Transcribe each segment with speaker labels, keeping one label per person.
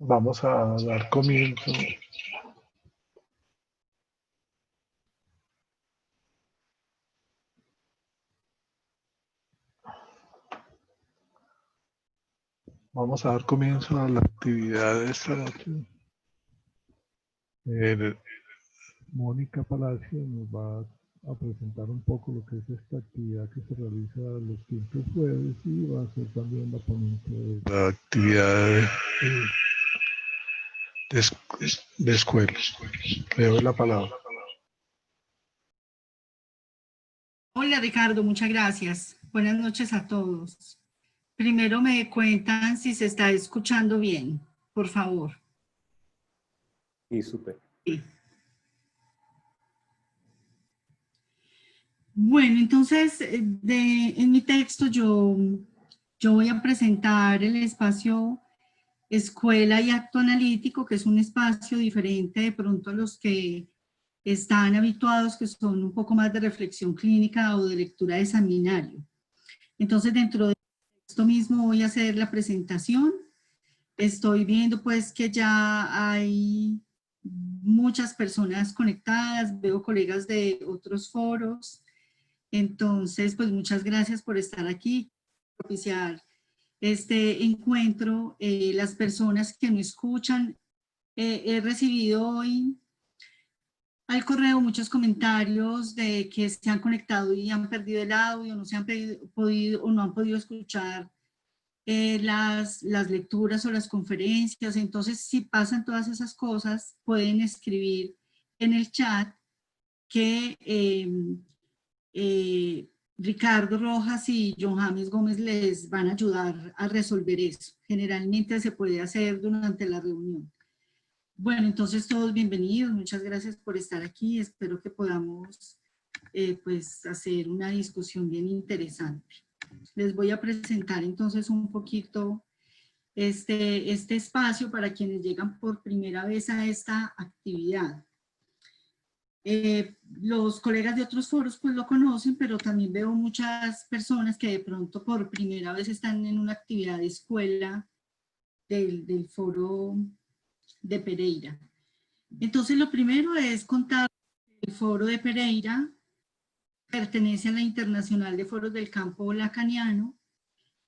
Speaker 1: Vamos a dar comienzo. Vamos a dar comienzo a la actividad de esta noche. Mónica Palacio nos va a presentar un poco lo que es esta actividad que se realiza los quintos jueves y va a ser también la ponente de la actividad de escuelas. Le doy la palabra.
Speaker 2: Hola Ricardo, muchas gracias. Buenas noches a todos. Primero me cuentan si se está escuchando bien, por favor.
Speaker 3: Sí, súper.
Speaker 2: Sí. Bueno, entonces en mi texto yo voy a presentar el espacio Escuela y Acto Analítico, que es un espacio diferente de pronto a los que están habituados, que son un poco más de reflexión clínica o de lectura de seminario. Entonces, dentro de esto mismo voy a hacer la presentación. Estoy viendo pues que ya hay muchas personas conectadas, veo colegas de otros foros. Entonces, pues muchas gracias por estar aquí, propiciar este encuentro. Las personas que me escuchan, he recibido hoy al correo muchos comentarios de que se han conectado y han perdido el audio, no se han podido o no han podido escuchar las lecturas o las conferencias. Entonces, si pasan todas esas cosas, pueden escribir en el chat que Ricardo Rojas y John James Gómez les van a ayudar a resolver eso. Generalmente se puede hacer durante la reunión. Bueno, entonces todos bienvenidos, muchas gracias por estar aquí, espero que podamos pues hacer una discusión bien interesante. Les voy a presentar entonces un poquito este espacio para quienes llegan por primera vez a esta actividad. Los colegas de otros foros pues lo conocen, pero también veo muchas personas que de pronto por primera vez están en una actividad de escuela del foro de Pereira. Entonces lo primero es contar el foro de Pereira, pertenece a la Internacional de Foros del Campo Lacaniano,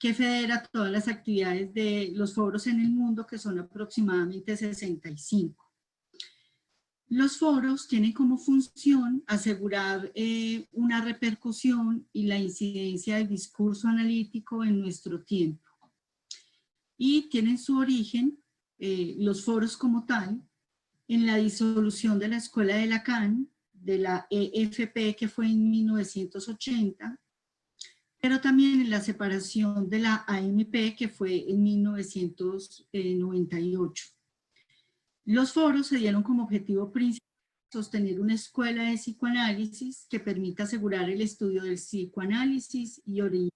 Speaker 2: que federa todas las actividades de los foros en el mundo, que son aproximadamente 65. Los foros tienen como función asegurar una repercusión y la incidencia del discurso analítico en nuestro tiempo. Y tienen su origen, los foros como tal, en la disolución de la Escuela de Lacan, de la EFP, que fue en 1980, pero también en la separación de la AMP, que fue en 1998. Los foros se dieron como objetivo principal sostener una escuela de psicoanálisis que permita asegurar el estudio del psicoanálisis y orientar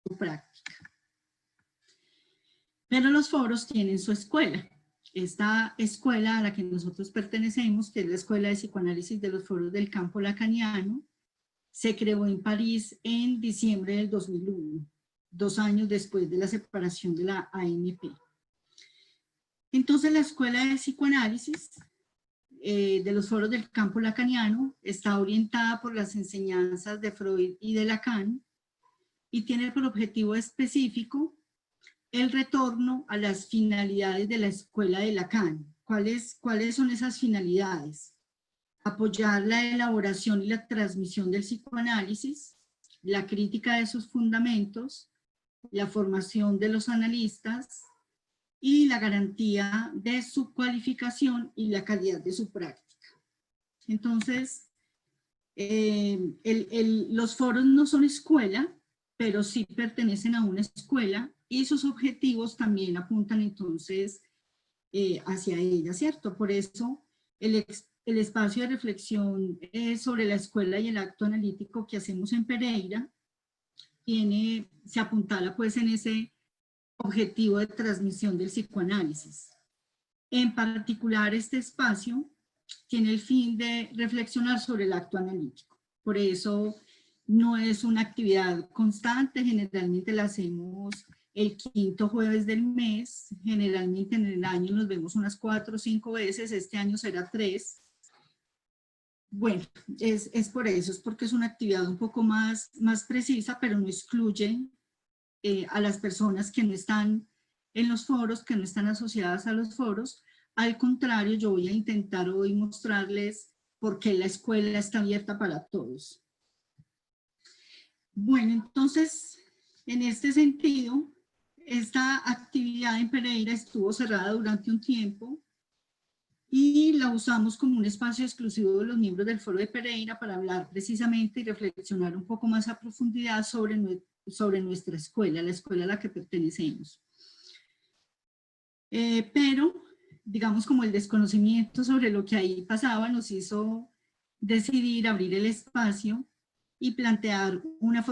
Speaker 2: su práctica. Pero los foros tienen su escuela. Esta escuela a la que nosotros pertenecemos, que es la Escuela de Psicoanálisis de los Foros del Campo Lacaniano, se creó en París en diciembre del 2001, 2 años después de la separación de la AMP. Entonces la Escuela de Psicoanálisis de los Foros del Campo Lacaniano está orientada por las enseñanzas de Freud y de Lacan y tiene por objetivo específico el retorno a las finalidades de la Escuela de Lacan. ¿Cuáles son esas finalidades? Apoyar la elaboración y la transmisión del psicoanálisis, la crítica de sus fundamentos, la formación de los analistas y la garantía de su cualificación y la calidad de su práctica. Entonces, los foros no son escuela, pero sí pertenecen a una escuela y sus objetivos también apuntan entonces hacia ella, ¿cierto? Por eso el espacio de reflexión sobre la escuela y el acto analítico que hacemos en Pereira se apuntala pues en ese objetivo de transmisión del psicoanálisis. En particular, este espacio tiene el fin de reflexionar sobre el acto analítico. Por eso no es una actividad constante, generalmente la hacemos el quinto jueves del mes. Generalmente en el año nos vemos unas 4 o 5 veces, este año será 3. Bueno, es por eso, es porque es una actividad un poco más precisa, pero no excluye a las personas que no están en los foros, que no están asociadas a los foros. Al contrario, yo voy a intentar hoy mostrarles por qué la escuela está abierta para todos. Bueno, entonces, en este sentido, esta actividad en Pereira estuvo cerrada durante un tiempo y la usamos como un espacio exclusivo de los miembros del Foro de Pereira para hablar precisamente y reflexionar un poco más a profundidad sobre nuestra escuela, la escuela a la que pertenecemos. Pero, digamos, como el desconocimiento sobre lo que ahí pasaba nos hizo decidir abrir el espacio y plantear una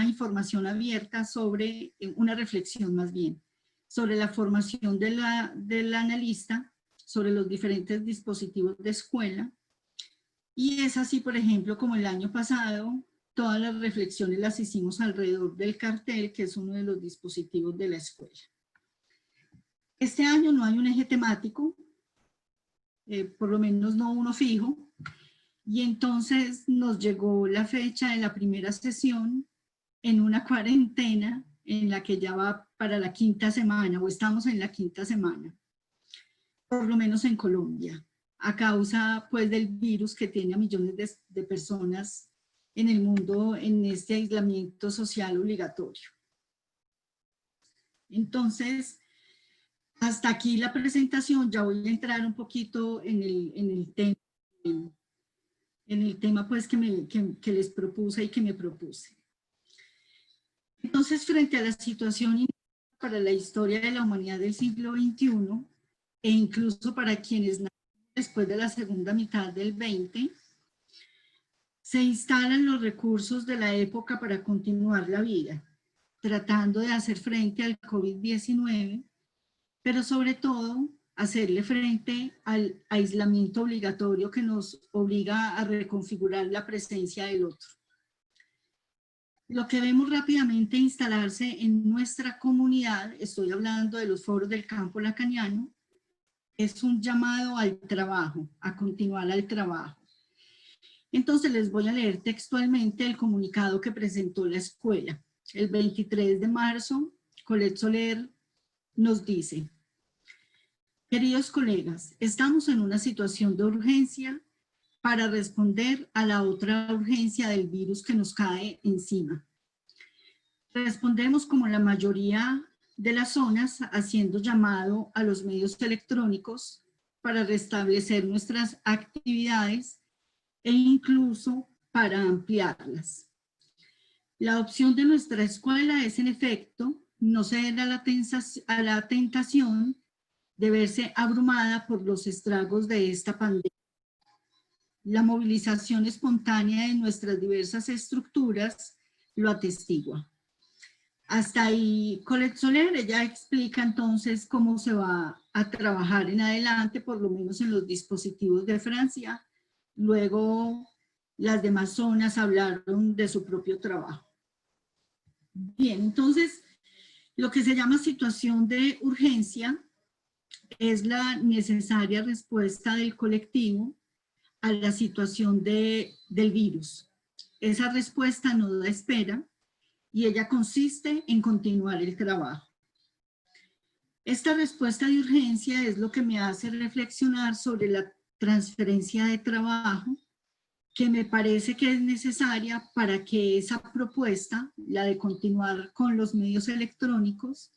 Speaker 2: información abierta sobre, una reflexión más bien, sobre la formación del analista, sobre los diferentes dispositivos de escuela. Y es así, por ejemplo, como el año pasado, todas las reflexiones las hicimos alrededor del cartel, que es uno de los dispositivos de la escuela. Este año no hay un eje temático, por lo menos no uno fijo, y entonces nos llegó la fecha de la primera sesión en una cuarentena en la que ya va para la 5ª semana, o estamos en la 5ª semana, por lo menos en Colombia, a causa pues del virus que tiene a millones de personas en el mundo en este aislamiento social obligatorio. Entonces, hasta aquí la presentación. Ya voy a entrar un poquito en el tema pues que les propuse y que me propuse. Entonces, frente a la situación para la historia de la humanidad del siglo XXI, e incluso para quienes nacieron después de la segunda mitad del XX, se instalan los recursos de la época para continuar la vida, tratando de hacer frente al COVID-19, pero sobre todo hacerle frente al aislamiento obligatorio que nos obliga a reconfigurar la presencia del otro. Lo que vemos rápidamente instalarse en nuestra comunidad, estoy hablando de los foros del campo lacaniano, es un llamado al trabajo, a continuar al trabajo. Entonces les voy a leer textualmente el comunicado que presentó la escuela. El 23 de marzo, Colette Soler nos dice: queridos colegas, estamos en una situación de urgencia para responder a la otra urgencia del virus que nos cae encima. Respondemos como la mayoría de las zonas, haciendo llamado a los medios electrónicos para restablecer nuestras actividades e incluso para ampliarlas. La opción de nuestra escuela es, en efecto, no ceder a la tentación de verse abrumada por los estragos de esta pandemia. La movilización espontánea de nuestras diversas estructuras lo atestigua. Hasta ahí Colette Soler. Ella explica entonces cómo se va a trabajar en adelante, por lo menos en los dispositivos de Francia. Luego las demás zonas hablaron de su propio trabajo. Bien, entonces lo que se llama situación de urgencia es la necesaria respuesta del colectivo a la situación del virus. Esa respuesta no da espera y ella consiste en continuar el trabajo. Esta respuesta de urgencia es lo que me hace reflexionar sobre la transferencia de trabajo que me parece que es necesaria para que esa propuesta, la de continuar con los medios electrónicos,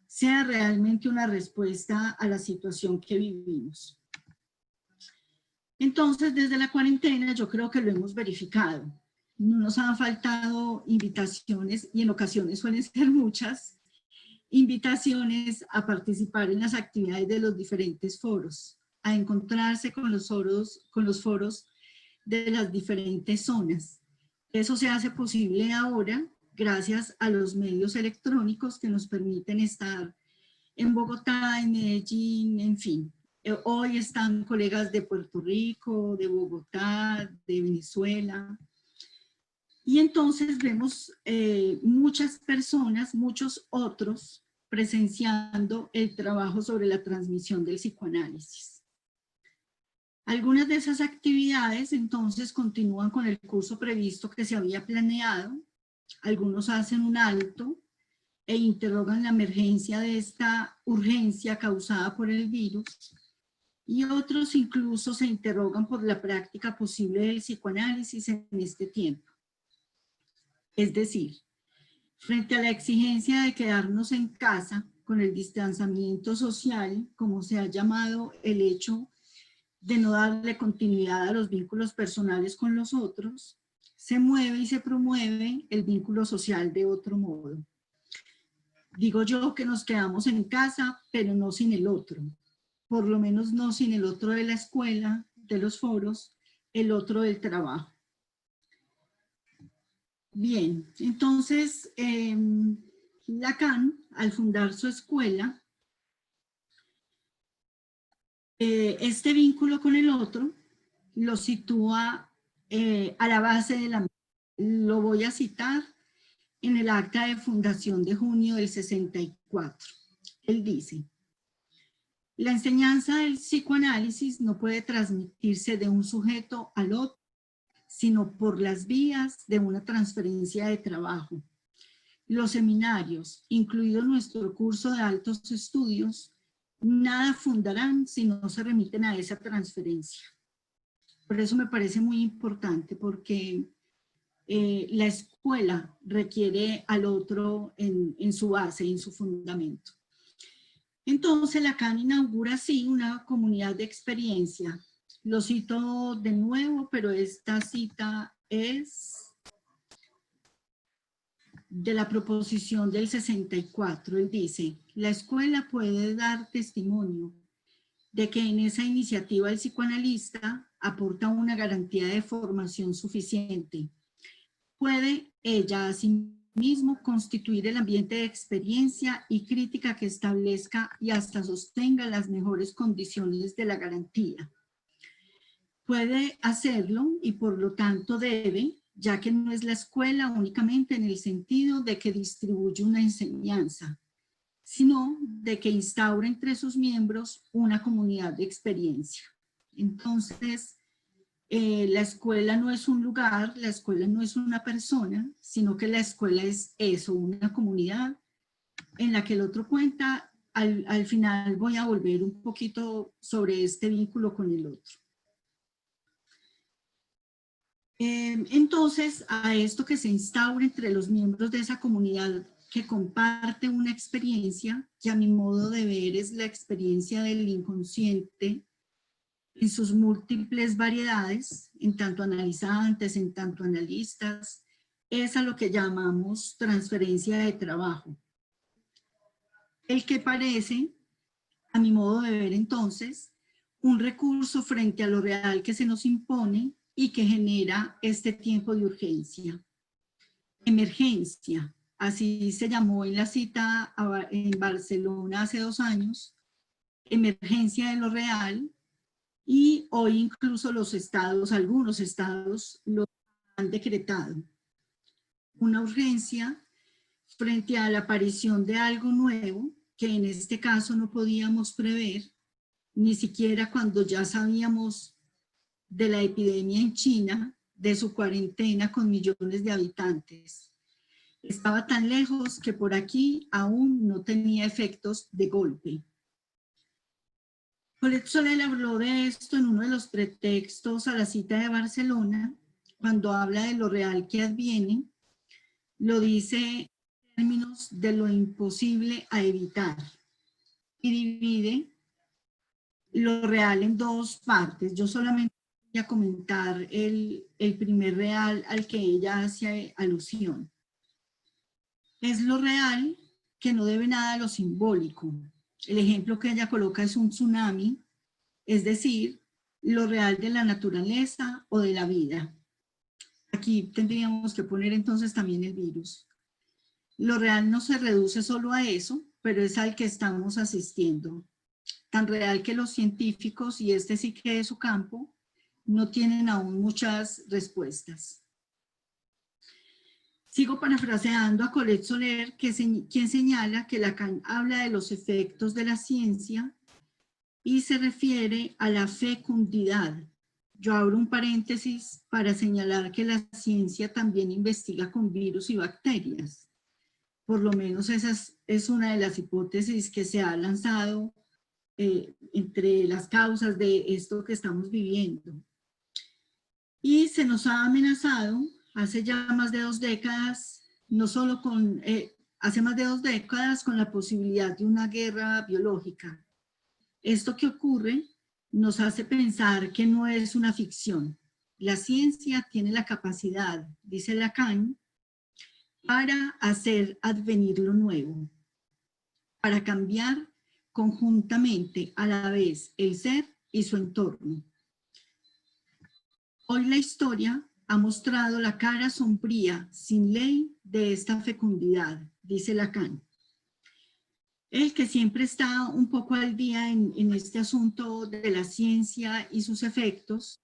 Speaker 2: sea realmente una respuesta a la situación que vivimos. Entonces, desde la cuarentena yo creo que lo hemos verificado. No nos han faltado invitaciones, y en ocasiones suelen ser muchas, invitaciones a participar en las actividades de los diferentes foros, a encontrarse con los foros de las diferentes zonas. Eso se hace posible ahora gracias a los medios electrónicos que nos permiten estar en Bogotá, en Medellín, en fin. Hoy están colegas de Puerto Rico, de Bogotá, de Venezuela. Y entonces vemos muchas personas, muchos otros, presenciando el trabajo sobre la transmisión del psicoanálisis. Algunas de esas actividades entonces continúan con el curso previsto que se había planeado. Algunos hacen un alto e interrogan la emergencia de esta urgencia causada por el virus, y otros incluso se interrogan por la práctica posible del psicoanálisis en este tiempo. Es decir, frente a la exigencia de quedarnos en casa con el distanciamiento social, como se ha llamado el hecho de no darle continuidad a los vínculos personales con los otros, se mueve y se promueve el vínculo social de otro modo. Digo yo que nos quedamos en casa, pero no sin el otro. Por lo menos no sin el otro de la escuela, de los foros, el otro del trabajo. Bien, entonces Lacan, al fundar su escuela, este vínculo con el otro lo sitúa a la base de la... Lo voy a citar en el acta de fundación de junio del 64. Él dice: la enseñanza del psicoanálisis no puede transmitirse de un sujeto al otro, sino por las vías de una transferencia de trabajo. Los seminarios, incluido nuestro curso de altos estudios, nada fundarán si no se remiten a esa transferencia. Por eso me parece muy importante, porque la escuela requiere al otro en su base, en su fundamento. Entonces Lacan inaugura así una comunidad de experiencia. Lo cito de nuevo, pero esta cita es de la proposición del 64. Él dice: la escuela puede dar testimonio de que en esa iniciativa el psicoanalista aporta una garantía de formación suficiente. Puede ella asimismo constituir el ambiente de experiencia y crítica que establezca y hasta sostenga las mejores condiciones de la garantía. Puede hacerlo y por lo tanto debe, ya que no es la escuela únicamente en el sentido de que distribuye una enseñanza, sino de que instaura entre sus miembros una comunidad de experiencia. Entonces, la escuela no es un lugar, la escuela no es una persona, sino que la escuela es eso, una comunidad en la que el otro cuenta. Al final voy a volver un poquito sobre este vínculo con el otro. Entonces, a esto que se instaura entre los miembros de esa comunidad que comparte una experiencia, que a mi modo de ver es la experiencia del inconsciente en sus múltiples variedades, en tanto analizantes, en tanto analistas, es a lo que llamamos transferencia de trabajo. El que parece, a mi modo de ver entonces, un recurso frente a lo real que se nos impone y que genera este tiempo de urgencia. Emergencia, así se llamó en la cita en Barcelona hace 2 años, emergencia de lo real, y hoy incluso los estados, algunos estados lo han decretado. Una urgencia frente a la aparición de algo nuevo que en este caso no podíamos prever, ni siquiera cuando ya sabíamos de la epidemia en China, de su cuarentena con millones de habitantes. Estaba tan lejos que por aquí aún no tenía efectos de golpe. Colette Soler habló de esto en uno de los pretextos a la cita de Barcelona, cuando habla de lo real que adviene, lo dice en términos de lo imposible a evitar y divide lo real en 2 partes. Yo solamente voy a comentar el primer real al que ella hace alusión. Es lo real que no debe nada a lo simbólico. El ejemplo que ella coloca es un tsunami, es decir, lo real de la naturaleza o de la vida. Aquí tendríamos que poner entonces también el virus. Lo real no se reduce solo a eso, pero es al que estamos asistiendo. Tan real que los científicos, y este sí que es su campo, no tienen aún muchas respuestas. Sigo parafraseando a Colette Soler, quien señala que Lacan habla de los efectos de la ciencia y se refiere a la fecundidad. Yo abro un paréntesis para señalar que la ciencia también investiga con virus y bacterias. Por lo menos esa es una de las hipótesis que se ha lanzado entre las causas de esto que estamos viviendo. Y se nos ha amenazado hace ya más de 2 décadas, no solo hace más de 2 décadas con la posibilidad de una guerra biológica. Esto que ocurre nos hace pensar que no es una ficción. La ciencia tiene la capacidad, dice Lacan, para hacer advenir lo nuevo, para cambiar conjuntamente a la vez el ser y su entorno. Hoy la historia ha mostrado la cara sombría, sin ley, de esta fecundidad, dice Lacan. El que siempre está un poco al día en este asunto de la ciencia y sus efectos,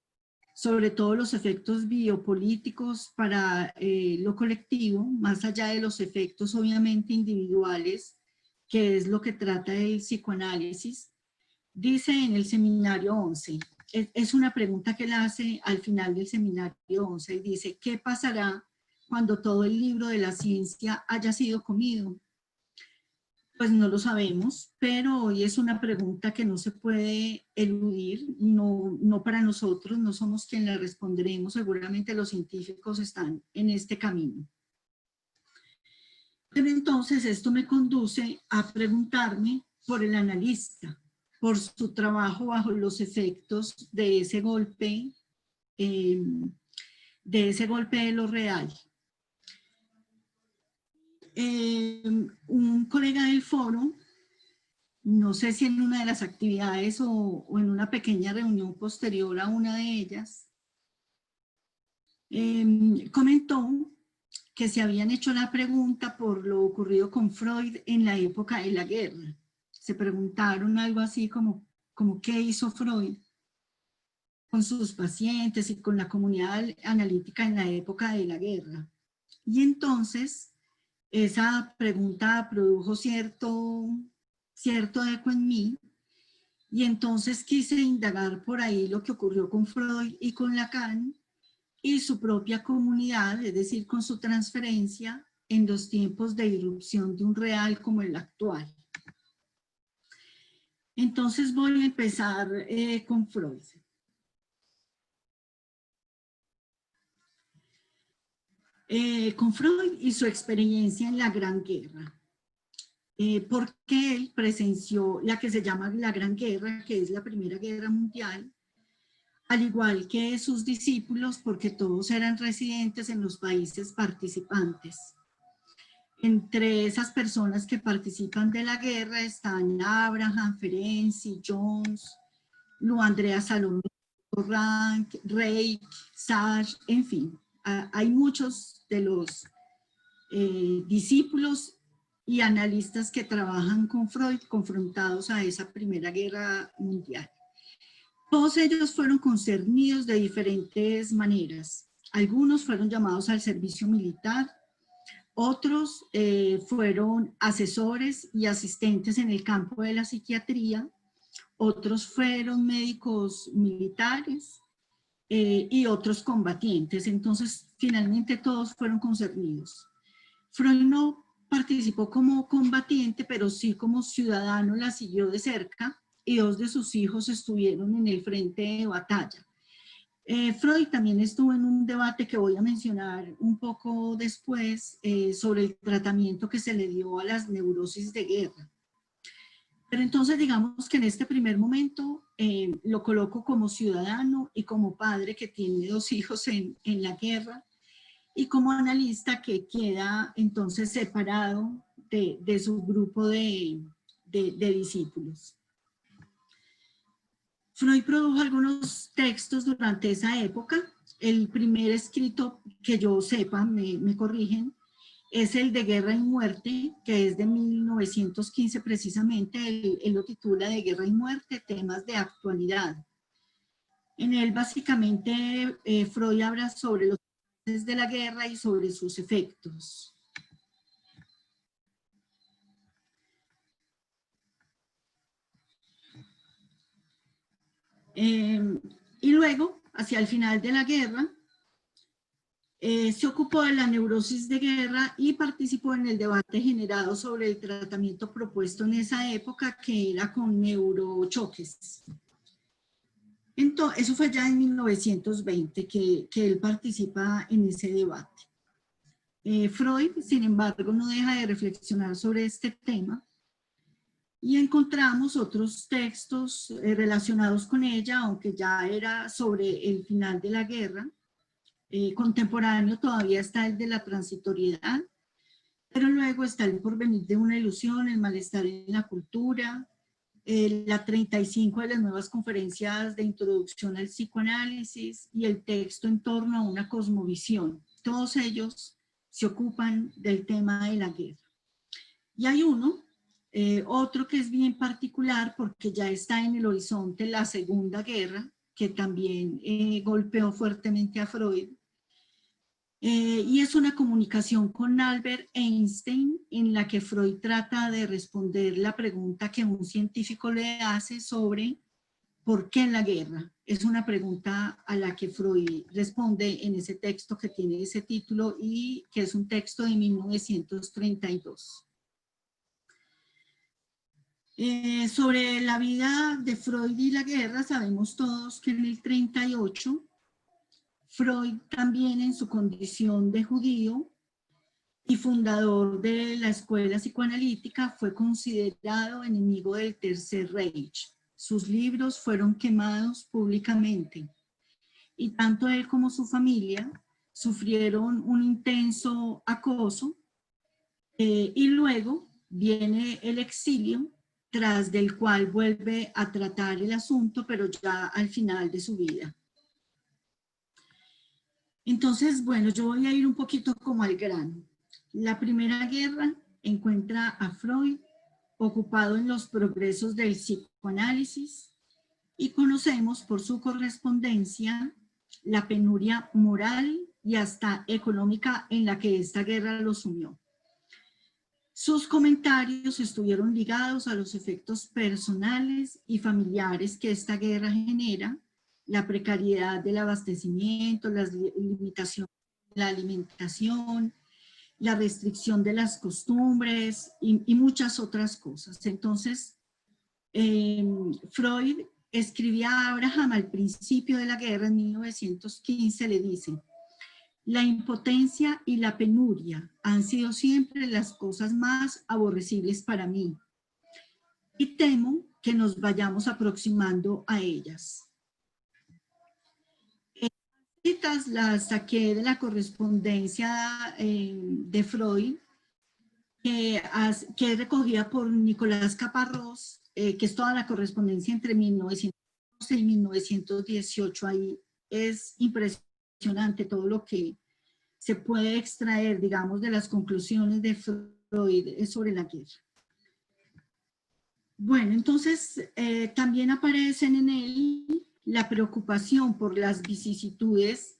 Speaker 2: sobre todo los efectos biopolíticos para lo colectivo, más allá de los efectos obviamente individuales, que es lo que trata el psicoanálisis, dice en el seminario 11, es una pregunta que él hace al final del seminario 11, y dice, ¿qué pasará cuando todo el libro de la ciencia haya sido comido? Pues no lo sabemos, pero hoy es una pregunta que no se puede eludir, no para nosotros, no somos quien la responderemos, seguramente los científicos están en este camino. Pero entonces esto me conduce a preguntarme por el analista, por su trabajo bajo los efectos de ese golpe de lo real. Un colega del foro, no sé si en una de las actividades o en una pequeña reunión posterior a una de ellas, comentó que se habían hecho la pregunta por lo ocurrido con Freud en la época de la guerra. Se preguntaron algo así como ¿qué hizo Freud con sus pacientes y con la comunidad analítica en la época de la guerra? Y entonces esa pregunta produjo cierto eco en mí, y entonces quise indagar por ahí lo que ocurrió con Freud y con Lacan y su propia comunidad, es decir, con su transferencia en los tiempos de irrupción de un real como el actual. Entonces voy a empezar con Freud. Con Freud y su experiencia en la Gran Guerra. Porque él presenció la que se llama la Gran Guerra, que es la Primera Guerra Mundial, al igual que sus discípulos, porque todos eran residentes en los países participantes. Entre esas personas que participan de la guerra están Abraham, Ferenczi, Jones, Lu Andrea Salomé, Rank, Reich, Sage, en fin. Hay muchos de los discípulos y analistas que trabajan con Freud confrontados a esa Primera Guerra Mundial. Todos ellos fueron concernidos de diferentes maneras. Algunos fueron llamados al servicio militar, otros fueron asesores y asistentes en el campo de la psiquiatría, otros fueron médicos militares y otros combatientes. Entonces, finalmente todos fueron concernidos. Freud no participó como combatiente, pero sí como ciudadano la siguió de cerca y 2 de sus hijos estuvieron en el frente de batalla. Freud también estuvo en un debate que voy a mencionar un poco después sobre el tratamiento que se le dio a las neurosis de guerra. Pero entonces digamos que en este primer momento lo coloco como ciudadano y como padre que tiene 2 hijos en la guerra, y como analista que queda entonces separado de su grupo de discípulos. Freud produjo algunos textos durante esa época. El primer escrito que yo sepa, me corrigen, es el de Guerra y Muerte, que es de 1915 precisamente. Él lo titula de Guerra y Muerte, temas de actualidad. En él básicamente Freud habla sobre los bases de la guerra y sobre sus efectos. Y luego, hacia el final de la guerra, se ocupó de la neurosis de guerra y participó en el debate generado sobre el tratamiento propuesto en esa época, que era con neurochoques. Entonces, eso fue ya en 1920 que él participa en ese debate. Freud, sin embargo, no deja de reflexionar sobre este tema y encontramos otros textos relacionados con ella, aunque ya era sobre el final de la guerra. Contemporáneo todavía está el de la transitoriedad, pero luego está el porvenir de una ilusión, el malestar en la cultura, la 35 de las nuevas conferencias de introducción al psicoanálisis y el texto en torno a una cosmovisión. Todos ellos se ocupan del tema de la guerra. Y hay otro que es bien particular porque ya está en el horizonte la Segunda Guerra, que también golpeó fuertemente a Freud. Y es una comunicación con Albert Einstein en la que Freud trata de responder la pregunta que un científico le hace sobre ¿por qué la guerra? Es una pregunta a la que Freud responde en ese texto que tiene ese título y que es un texto de 1932. Sobre la vida de Freud y la guerra, sabemos todos que en el 38 Freud, también en su condición de judío y fundador de la escuela psicoanalítica, fue considerado enemigo del Tercer Reich. Sus libros fueron quemados públicamente y tanto él como su familia sufrieron un intenso acoso y luego viene el exilio, tras del cual vuelve a tratar el asunto, pero ya al final de su vida. Entonces, bueno, yo voy a ir un poquito como al grano. La Primera Guerra encuentra a Freud ocupado en los progresos del psicoanálisis y conocemos por su correspondencia la penuria moral y hasta económica en la que esta guerra lo sumió. Sus comentarios estuvieron ligados a los efectos personales y familiares que esta guerra genera, la precariedad del abastecimiento, las limitaciones de la alimentación, la restricción de las costumbres y muchas otras cosas. Entonces, Freud escribía a Abraham al principio de la guerra, en 1915, le dice: la impotencia y la penuria han sido siempre las cosas más aborrecibles para mí y temo que nos vayamos aproximando a ellas. Citas las saqué de la correspondencia de Freud, que es recogida por Nicolás Caparrós, que es toda la correspondencia entre 1912 y 1918. Ahí es impresionante todo lo que se puede extraer, digamos, de las conclusiones de Freud sobre la guerra. Bueno, entonces también aparecen en él la preocupación por las vicisitudes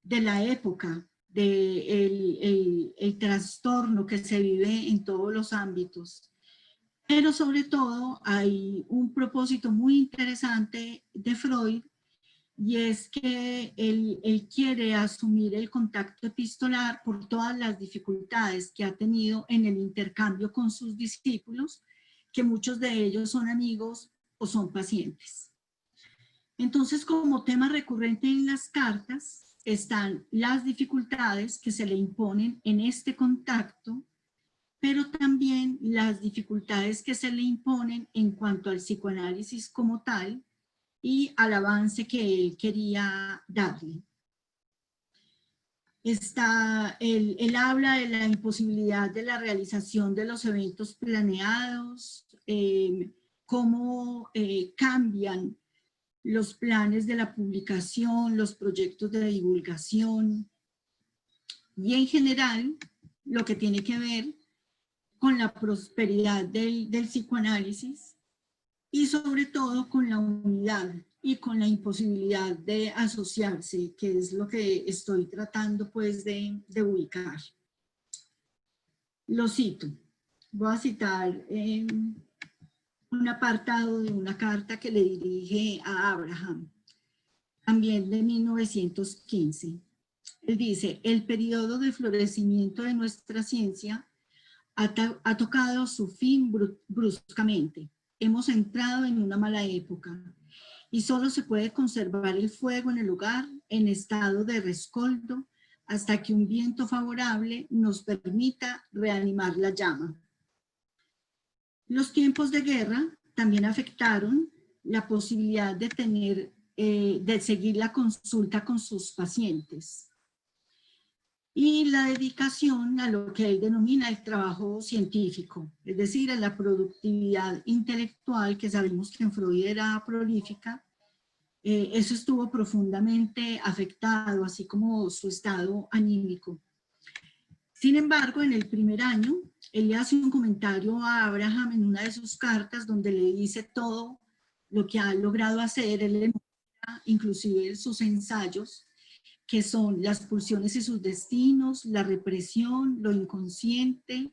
Speaker 2: de la época, el trastorno que se vive en todos los ámbitos. Pero sobre todo hay un propósito muy interesante de Freud, y es que él quiere asumir el contacto epistolar por todas las dificultades que ha tenido en el intercambio con sus discípulos, que muchos de ellos son amigos o son pacientes. Entonces, como tema recurrente en las cartas están las dificultades que se le imponen en este contacto, pero también las dificultades que se le imponen en cuanto al psicoanálisis como tal y al avance que él quería darle. Él habla de la imposibilidad de la realización de los eventos planeados, cómo cambian los planes de la publicación, los proyectos de divulgación y en general lo que tiene que ver con la prosperidad del psicoanálisis y sobre todo con la unidad y con la imposibilidad de asociarse, que es lo que estoy tratando pues de ubicar. Lo cito. Voy a citar un apartado de una carta que le dirige a Abraham, también de 1915. Él dice: el periodo de florecimiento de nuestra ciencia ha tocado su fin bruscamente. Hemos entrado en una mala época y solo se puede conservar el fuego en el lugar en estado de rescoldo hasta que un viento favorable nos permita reanimar la llama. Los tiempos de guerra también afectaron la posibilidad de seguir la consulta con sus pacientes y la dedicación a lo que él denomina el trabajo científico, es decir, a la productividad intelectual, que sabemos que en Freud era prolífica. Eso estuvo profundamente afectado, así como su estado anímico. Sin embargo, en el primer año, él le hace un comentario a Abraham en una de sus cartas donde le dice todo lo que ha logrado hacer. Él le muestra inclusive sus ensayos, que son las pulsiones y sus destinos, la represión, lo inconsciente,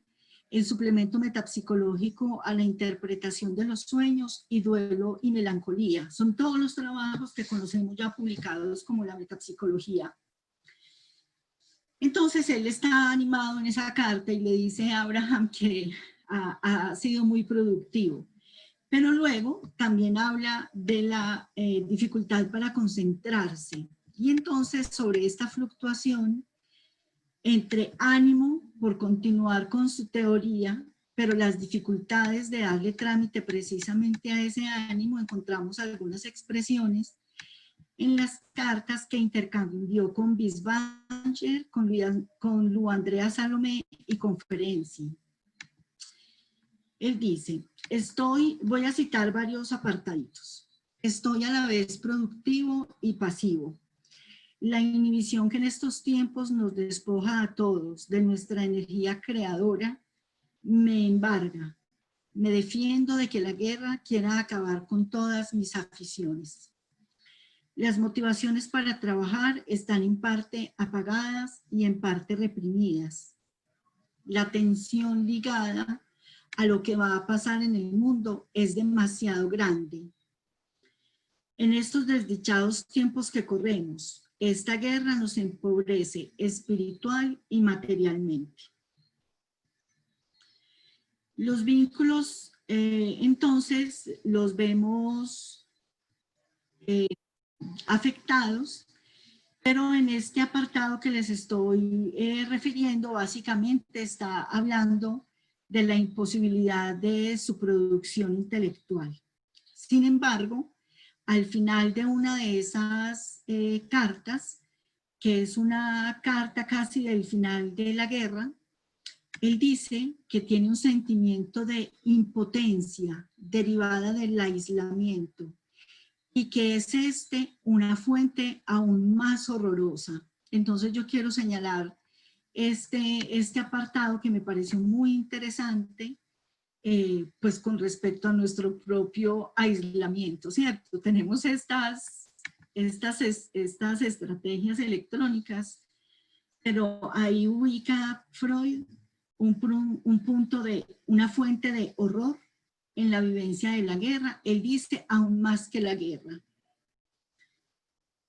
Speaker 2: el suplemento metapsicológico a la interpretación de los sueños y duelo y melancolía. Son todos los trabajos que conocemos ya publicados como la metapsicología. Entonces él está animado en esa carta y le dice a Abraham que ha sido muy productivo. Pero luego también habla de la dificultad para concentrarse. Y entonces sobre esta fluctuación entre ánimo por continuar con su teoría, pero las dificultades de darle trámite precisamente a ese ánimo, encontramos algunas expresiones en las cartas que intercambió con Bisbanger, con Lu Andrea Salomé y con Ferenczi. Él dice: voy a citar varios apartaditos. Estoy a la vez productivo y pasivo. La inhibición que en estos tiempos nos despoja a todos de nuestra energía creadora me embarga. Me defiendo de que la guerra quiera acabar con todas mis aficiones. Las motivaciones para trabajar están en parte apagadas y en parte reprimidas. La tensión ligada a lo que va a pasar en el mundo es demasiado grande. En estos desdichados tiempos que corremos, esta guerra nos empobrece espiritual y materialmente. Los vínculos, entonces, los vemos afectados, pero en este apartado que les estoy refiriendo, básicamente está hablando de la imposibilidad de su producción intelectual. Sin embargo, al final de una de esas cartas, que es una carta casi del final de la guerra, él dice que tiene un sentimiento de impotencia derivada del aislamiento y que es una fuente aún más horrorosa. Entonces yo quiero señalar este apartado que me pareció muy interesante, pues con respecto a nuestro propio aislamiento, ¿cierto? Tenemos estas estrategias electrónicas, pero ahí ubica Freud un punto de una fuente de horror en la vivencia de la guerra. Él dice aún más que la guerra.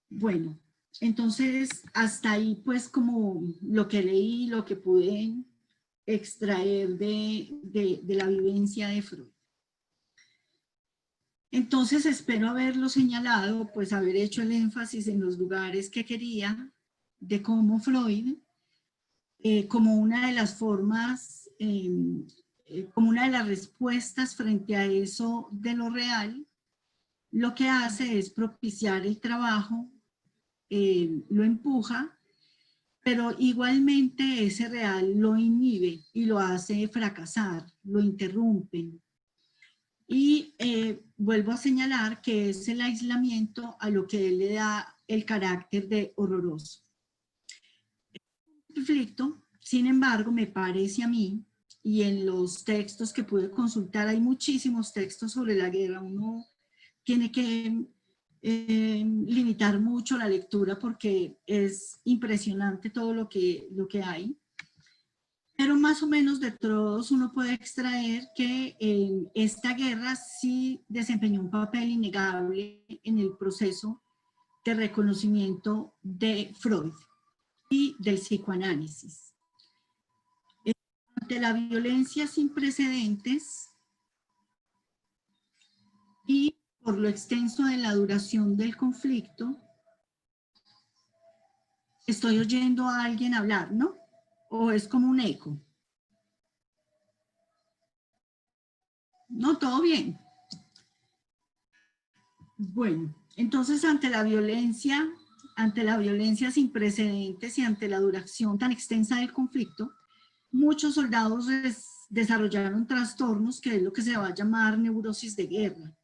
Speaker 2: Bueno, entonces hasta ahí pues como lo que leí, lo que pude extraer de la vivencia de Freud. Entonces espero haberlo señalado, pues haber hecho el énfasis en los lugares que quería de cómo Freud, como una de las formas, como una de las respuestas frente a eso de lo real, lo que hace es propiciar el trabajo, lo empuja, pero igualmente ese real lo inhibe y lo hace fracasar, lo interrumpen. Y vuelvo a señalar que es el aislamiento a lo que él le da el carácter de horroroso. El conflicto, sin embargo, me parece a mí, y en los textos que pude consultar, hay muchísimos textos sobre la guerra, uno tiene que limitar mucho la lectura porque es impresionante todo lo que hay. Pero más o menos de todos uno puede extraer que esta guerra sí desempeñó un papel innegable en el proceso de reconocimiento de Freud y del psicoanálisis. Ante la violencia sin precedentes y por lo extenso de la duración del conflicto, estoy oyendo a alguien hablar, ¿no? ¿O es como un eco? No, todo bien. Bueno, entonces ante la violencia sin precedentes y ante la duración tan extensa del conflicto, muchos soldados desarrollaron trastornos que es lo que se va a llamar neurosis de guerra.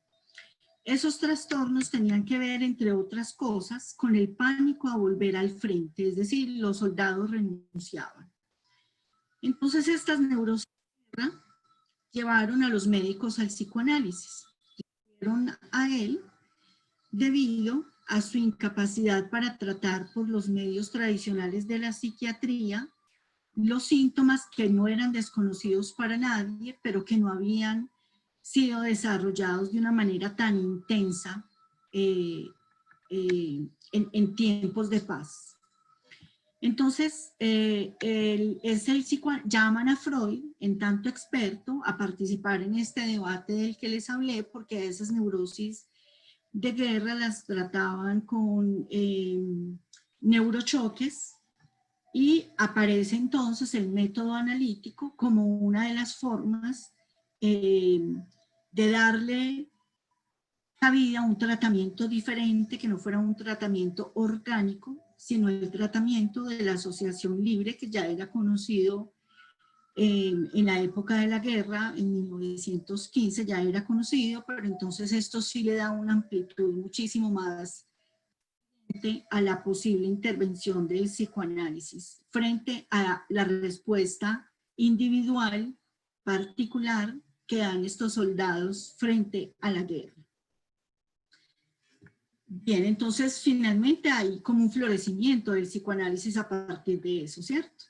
Speaker 2: Esos trastornos tenían que ver, entre otras cosas, con el pánico a volver al frente, es decir, los soldados renunciaban. Entonces estas neurosis de guerra llevaron a los médicos al psicoanálisis. Llevaron a él debido a su incapacidad para tratar por los medios tradicionales de la psiquiatría los síntomas que no eran desconocidos para nadie, pero que no habían sido desarrollados de una manera tan intensa en tiempos de paz. Entonces, llaman a Freud, en tanto experto, a participar en este debate del que les hablé, porque esas neurosis de guerra las trataban con neurochoques, y aparece entonces el método analítico como una de las formas de darle cabida a un tratamiento diferente, que no fuera un tratamiento orgánico, sino el tratamiento de la asociación libre, que ya era conocido en la época de la guerra, en 1915 ya era conocido, pero entonces esto sí le da una amplitud muchísimo más a la posible intervención del psicoanálisis frente a la respuesta individual particular que dan estos soldados frente a la guerra. Bien, entonces finalmente hay como un florecimiento del psicoanálisis a partir de eso, ¿cierto?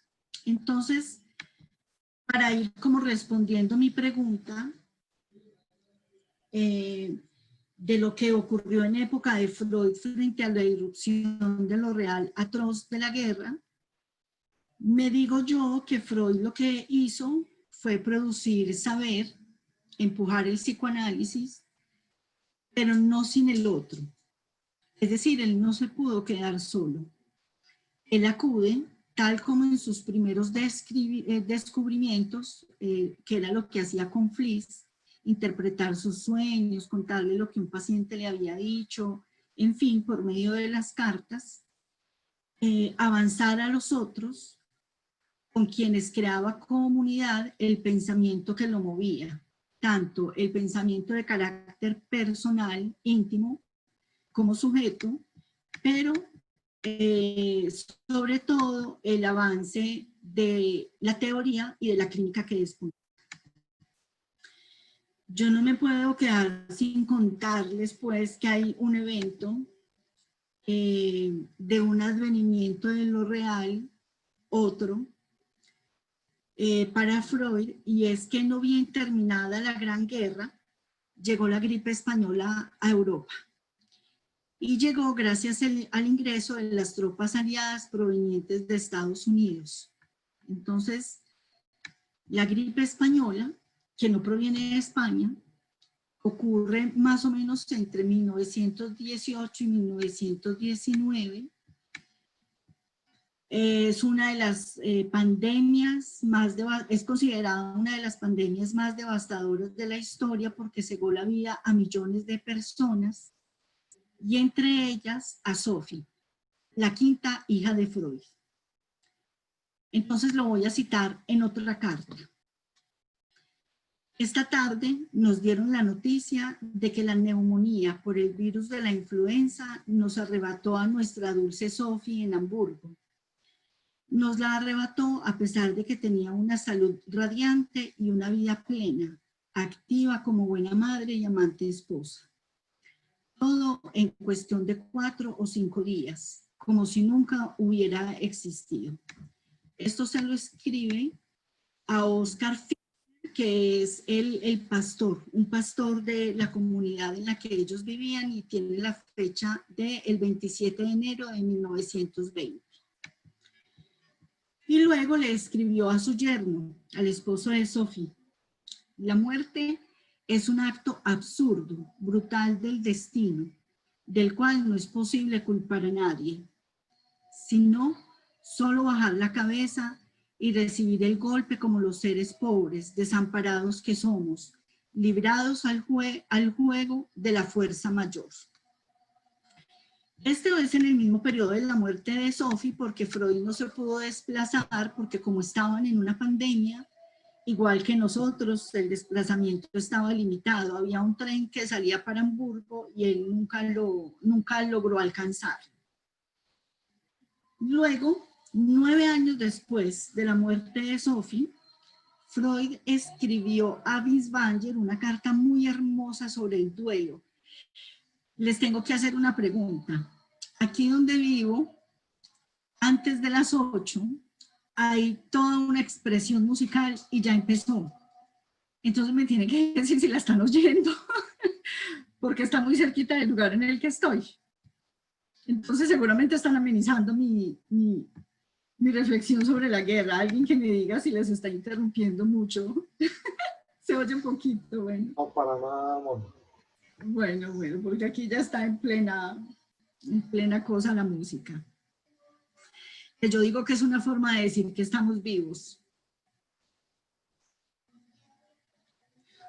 Speaker 2: Entonces, para ir como respondiendo mi pregunta, de lo que ocurrió en época de Freud frente a la irrupción de lo real atroz de la guerra, me digo yo que Freud lo que hizo fue producir saber, empujar el psicoanálisis, pero no sin el otro. Es decir, él no se pudo quedar solo. Él acude, tal como en sus primeros descubrimientos, que era lo que hacía con Fliss, interpretar sus sueños, contarle lo que un paciente le había dicho, en fin, por medio de las cartas, avanzar a los otros con quienes creaba comunidad el pensamiento que lo movía, tanto el pensamiento de carácter personal, íntimo, como sujeto, pero sobre todo el avance de la teoría y de la clínica que despuntó. Yo no me puedo quedar sin contarles pues que hay un evento de un advenimiento de lo real, otro, para Freud, y es que no bien terminada la Gran Guerra, llegó la gripe española a Europa. Y llegó gracias al ingreso de las tropas aliadas provenientes de Estados Unidos. Entonces, la gripe española, que no proviene de España, ocurre más o menos entre 1918 y 1919. Es una de las pandemias es considerada una de las pandemias más devastadoras de la historia porque cegó la vida a millones de personas, y entre ellas a Sophie, la quinta hija de Freud. Entonces lo voy a citar en otra carta. Esta tarde nos dieron la noticia de que la neumonía por el virus de la influenza nos arrebató a nuestra dulce Sophie en Hamburgo. Nos la arrebató a pesar de que tenía una salud radiante y una vida plena, activa como buena madre y amante esposa. todo en cuestión de 4 o 5 días, como si nunca hubiera existido. Esto se lo escribe a Oscar Fischer, que es el pastor, un pastor de la comunidad en la que ellos vivían, y tiene la fecha del 27 de enero de 1920. Y luego le escribió a su yerno, al esposo de Sophie: la muerte es un acto absurdo, brutal del destino, del cual no es posible culpar a nadie, sino solo bajar la cabeza y recibir el golpe como los seres pobres, desamparados que somos, librados al juego de la fuerza mayor. Este es en el mismo periodo de la muerte de Sophie, porque Freud no se pudo desplazar, porque como estaban en una pandemia, igual que nosotros, el desplazamiento estaba limitado. Había un tren que salía para Hamburgo y él nunca logró alcanzar. Luego, 9 años después de la muerte de Sophie, Freud escribió a Binswanger una carta muy hermosa sobre el duelo. Les tengo que hacer una pregunta. Aquí donde vivo, antes de las 8, hay toda una expresión musical y ya empezó. Entonces me tienen que decir si la están oyendo, porque está muy cerquita del lugar en el que estoy. Entonces seguramente están amenizando mi reflexión sobre la guerra. Alguien que me diga si les está interrumpiendo mucho. Se oye un poquito, bueno.
Speaker 4: No, para nada, amor.
Speaker 2: Bueno, porque aquí ya está en plena cosa la música. Que yo digo que es una forma de decir que estamos vivos.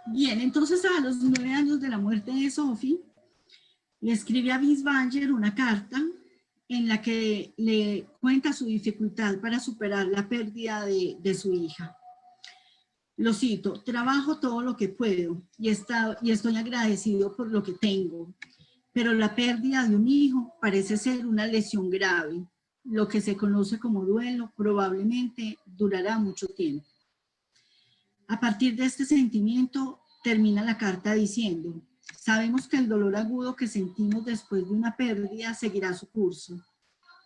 Speaker 2: Bien, entonces a los 9 años de la muerte de Sophie, le escribe a Binswanger una carta en la que le cuenta su dificultad para superar la pérdida de su hija. Lo cito: trabajo todo lo que puedo y estoy agradecido por lo que tengo, pero la pérdida de un hijo parece ser una lesión grave. Lo que se conoce como duelo probablemente durará mucho tiempo. A partir de este sentimiento termina la carta diciendo: sabemos que el dolor agudo que sentimos después de una pérdida seguirá su curso,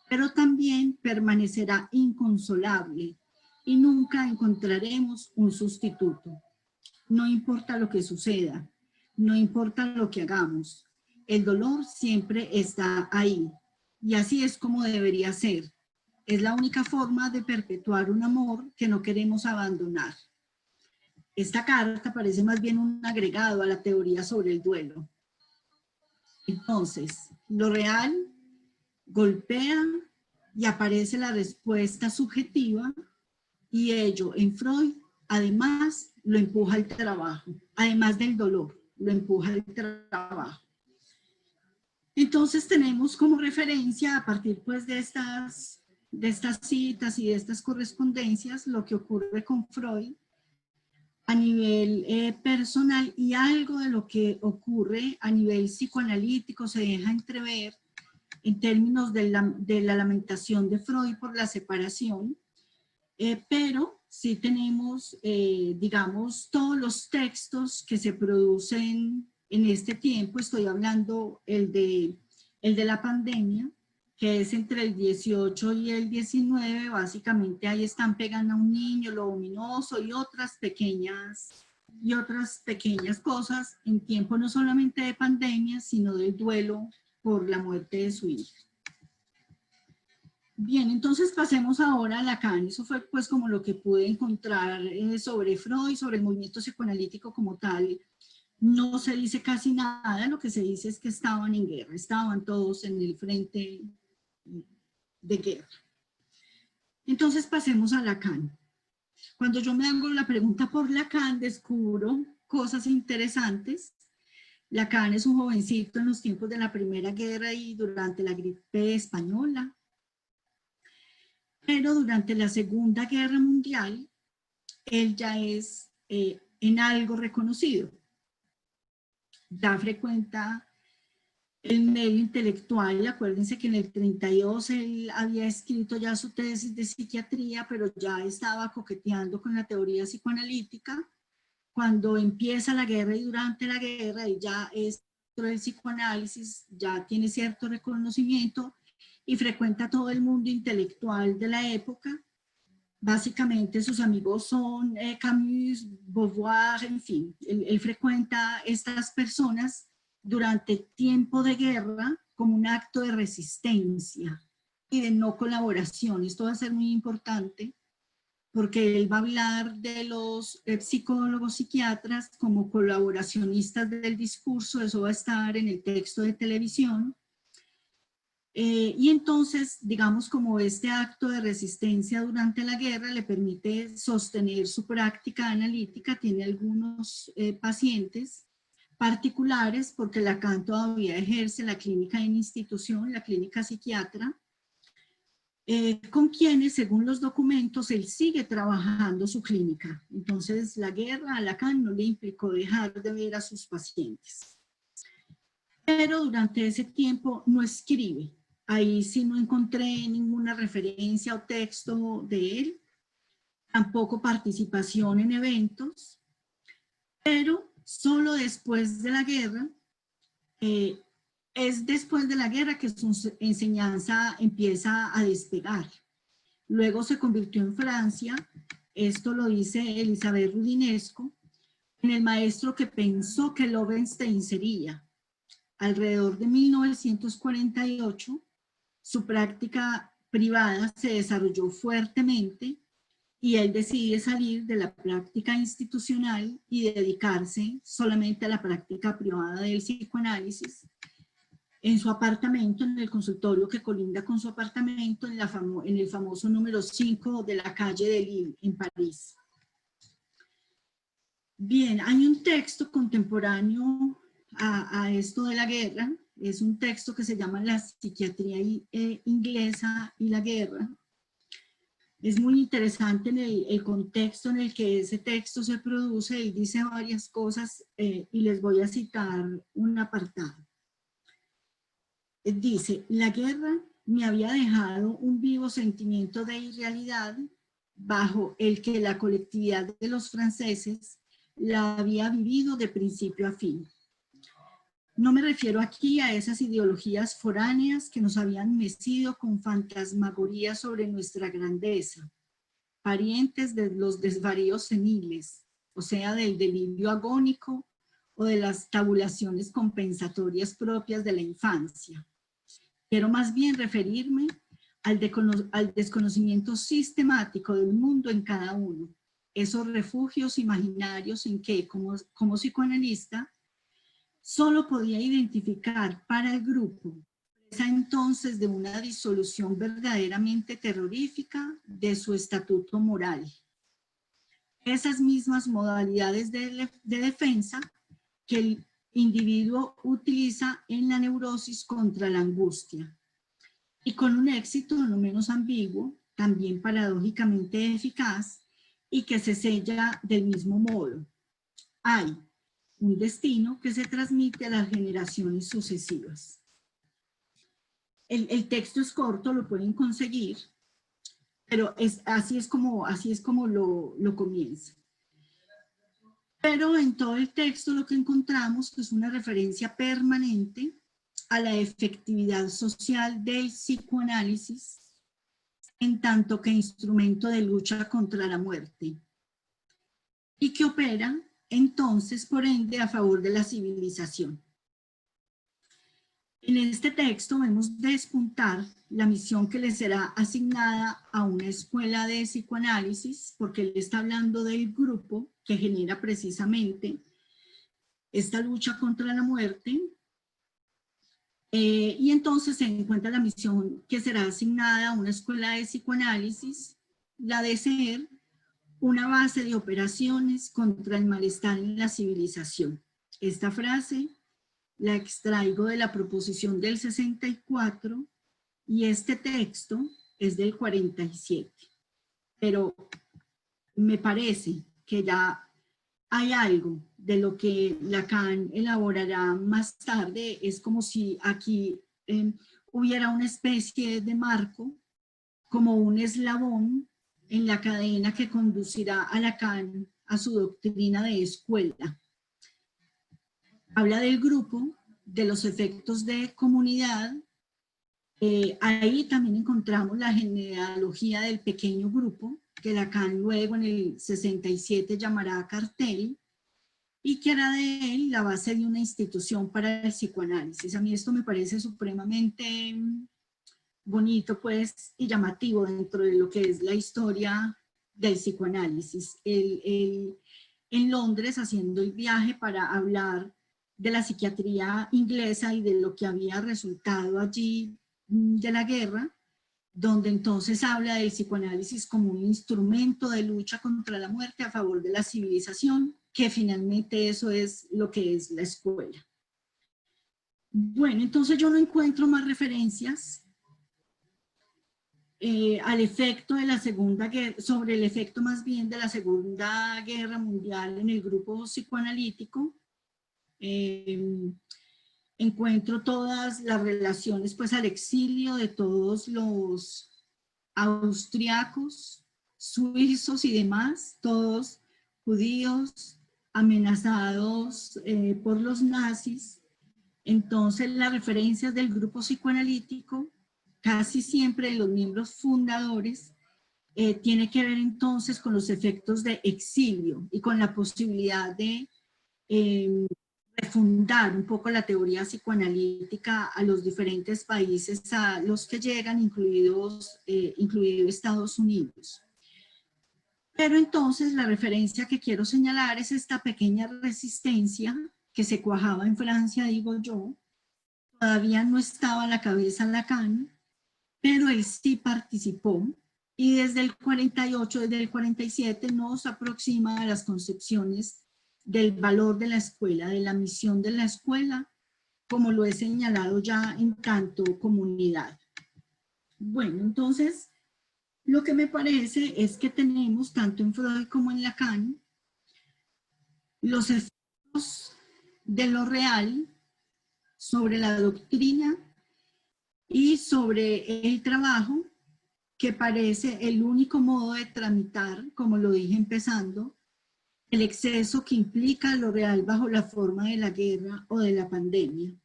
Speaker 2: pero también permanecerá inconsolable y nunca encontraremos un sustituto. No importa lo que suceda, no importa lo que hagamos, el dolor siempre está ahí, y así es como debería ser. Es la única forma de perpetuar un amor que no queremos abandonar. Esta carta parece más bien un agregado a la teoría sobre el duelo. Entonces, lo real golpea y aparece la respuesta subjetiva, y ello en Freud además lo empuja al trabajo, además del dolor, lo empuja al trabajo. Entonces tenemos como referencia, a partir pues de estas citas y de estas correspondencias, lo que ocurre con Freud a nivel personal, y algo de lo que ocurre a nivel psicoanalítico se deja entrever en términos de la lamentación de Freud por la separación, pero sí tenemos, digamos, todos los textos que se producen en este tiempo. Estoy hablando el de la pandemia, que es entre el 18 y el 19, básicamente ahí están Pegando a un niño, Lo ominoso y otras pequeñas cosas en tiempo no solamente de pandemia, sino del duelo por la muerte de su hija. Bien, entonces pasemos ahora a Lacan. Eso fue pues como lo que pude encontrar sobre Freud, sobre el movimiento psicoanalítico como tal. No se dice casi nada, lo que se dice es que estaban en guerra, estaban todos en el frente de guerra. Entonces pasemos a Lacan. Cuando yo me hago la pregunta por Lacan, descubro cosas interesantes. Lacan es un jovencito en los tiempos de la Primera Guerra y durante la gripe española. Pero durante la Segunda Guerra Mundial, él ya es en algo reconocido. Ya frecuenta el medio intelectual. Acuérdense que en el 32 él había escrito ya su tesis de psiquiatría, pero ya estaba coqueteando con la teoría psicoanalítica. Cuando empieza la guerra y durante la guerra, él ya es dentro del psicoanálisis, ya tiene cierto reconocimiento y frecuenta todo el mundo intelectual de la época. Básicamente sus amigos son Camus, Beauvoir, en fin. Él frecuenta estas personas durante tiempo de guerra como un acto de resistencia y de no colaboración. Esto va a ser muy importante porque él va a hablar de los psicólogos, psiquiatras como colaboracionistas del discurso. Eso va a estar en el texto de televisión. Y entonces, digamos, como este acto de resistencia durante la guerra le permite sostener su práctica analítica, tiene algunos pacientes particulares, porque Lacan todavía ejerce la clínica en institución, la clínica psiquiatra, con quienes, según los documentos, él sigue trabajando su clínica. Entonces, la guerra a Lacan no le implicó dejar de ver a sus pacientes. Pero durante ese tiempo no escribe. Ahí sí no encontré ninguna referencia o texto de él, tampoco participación en eventos, pero solo después de la guerra, es después de la guerra que su enseñanza empieza a despegar. Luego se convirtió en Francia, esto lo dice Elizabeth Rudinesco, en el maestro que pensó que Lowenstein sería. Alrededor de 1948, su práctica privada se desarrolló fuertemente y él decide salir de la práctica institucional y dedicarse solamente a la práctica privada del psicoanálisis en su apartamento, en el consultorio que colinda con su apartamento en el famoso número 5 de la calle de Lille, en París. Bien, hay un texto contemporáneo a esto de la guerra. Es un texto que se llama La psiquiatría inglesa y la guerra. Es muy interesante en el contexto en el que ese texto se produce. Él dice varias cosas y les voy a citar un apartado. Dice: la guerra me había dejado un vivo sentimiento de irrealidad bajo el que la colectividad de los franceses la había vivido de principio a fin. No me refiero aquí a esas ideologías foráneas que nos habían mecido con fantasmagorías sobre nuestra grandeza, parientes de los desvaríos seniles, o sea, del delirio agónico o de las tabulaciones compensatorias propias de la infancia. Quiero más bien referirme al desconocimiento sistemático del mundo en cada uno, esos refugios imaginarios en que, como psicoanalista, solo podía identificar para el grupo, esa entonces de una disolución verdaderamente terrorífica de su estatuto moral. Esas mismas modalidades de defensa que el individuo utiliza en la neurosis contra la angustia, y con un éxito no menos ambiguo, también paradójicamente eficaz, y que se sella del mismo modo. Hay un destino que se transmite a las generaciones sucesivas. El texto es corto, lo pueden conseguir, pero así es como lo comienza. Pero en todo el texto lo que encontramos es una referencia permanente a la efectividad social del psicoanálisis en tanto que instrumento de lucha contra la muerte, y que opera entonces, por ende, a favor de la civilización. En este texto vemos despuntar la misión que le será asignada a una escuela de psicoanálisis, porque él está hablando del grupo que genera precisamente esta lucha contra la muerte, y entonces se encuentra la misión que será asignada a una escuela de psicoanálisis, la de ser una base de operaciones contra el malestar en la civilización. Esta frase la extraigo de la proposición del 64 y este texto es del 47. Pero me parece que ya hay algo de lo que Lacan elaborará más tarde. Es como si aquí hubiera una especie de marco, como un eslabón en la cadena que conducirá a Lacan a su doctrina de escuela. Habla del grupo de los efectos de comunidad, ahí también encontramos la genealogía del pequeño grupo, que Lacan luego en el 67 llamará cartel, y que hará de él la base de una institución para el psicoanálisis. A mí esto me parece supremamente bonito, pues, y llamativo dentro de lo que es la historia del psicoanálisis. Él en Londres haciendo el viaje para hablar de la psiquiatría inglesa y de lo que había resultado allí de la guerra, donde entonces habla del psicoanálisis como un instrumento de lucha contra la muerte a favor de la civilización, que finalmente eso es lo que es la escuela. Bueno, entonces yo no encuentro más referencias al efecto de la Segunda Guerra, sobre el efecto más bien de la Segunda Guerra Mundial en el grupo psicoanalítico. Encuentro todas las relaciones pues al exilio de todos los austriacos, suizos y demás, todos judíos amenazados por los nazis. Entonces las referencias del grupo psicoanalítico, casi siempre los miembros fundadores, tiene que ver entonces con los efectos de exilio y con la posibilidad de refundar un poco la teoría psicoanalítica a los diferentes países a los que llegan, incluido Estados Unidos. Pero entonces la referencia que quiero señalar es esta pequeña resistencia que se cuajaba en Francia, digo yo. Todavía no estaba a la cabeza Lacan, pero él sí participó, y desde el 48, desde el 47 nos aproxima a las concepciones del valor de la escuela, de la misión de la escuela, como lo he señalado ya en Canto Comunidad. Bueno, entonces, lo que me parece es que tenemos, tanto en Freud como en Lacan, los efectos de lo real sobre la doctrina y sobre el trabajo, que parece el único modo de tramitar, como lo dije empezando, el exceso que implica lo real bajo la forma de la guerra o de la pandemia.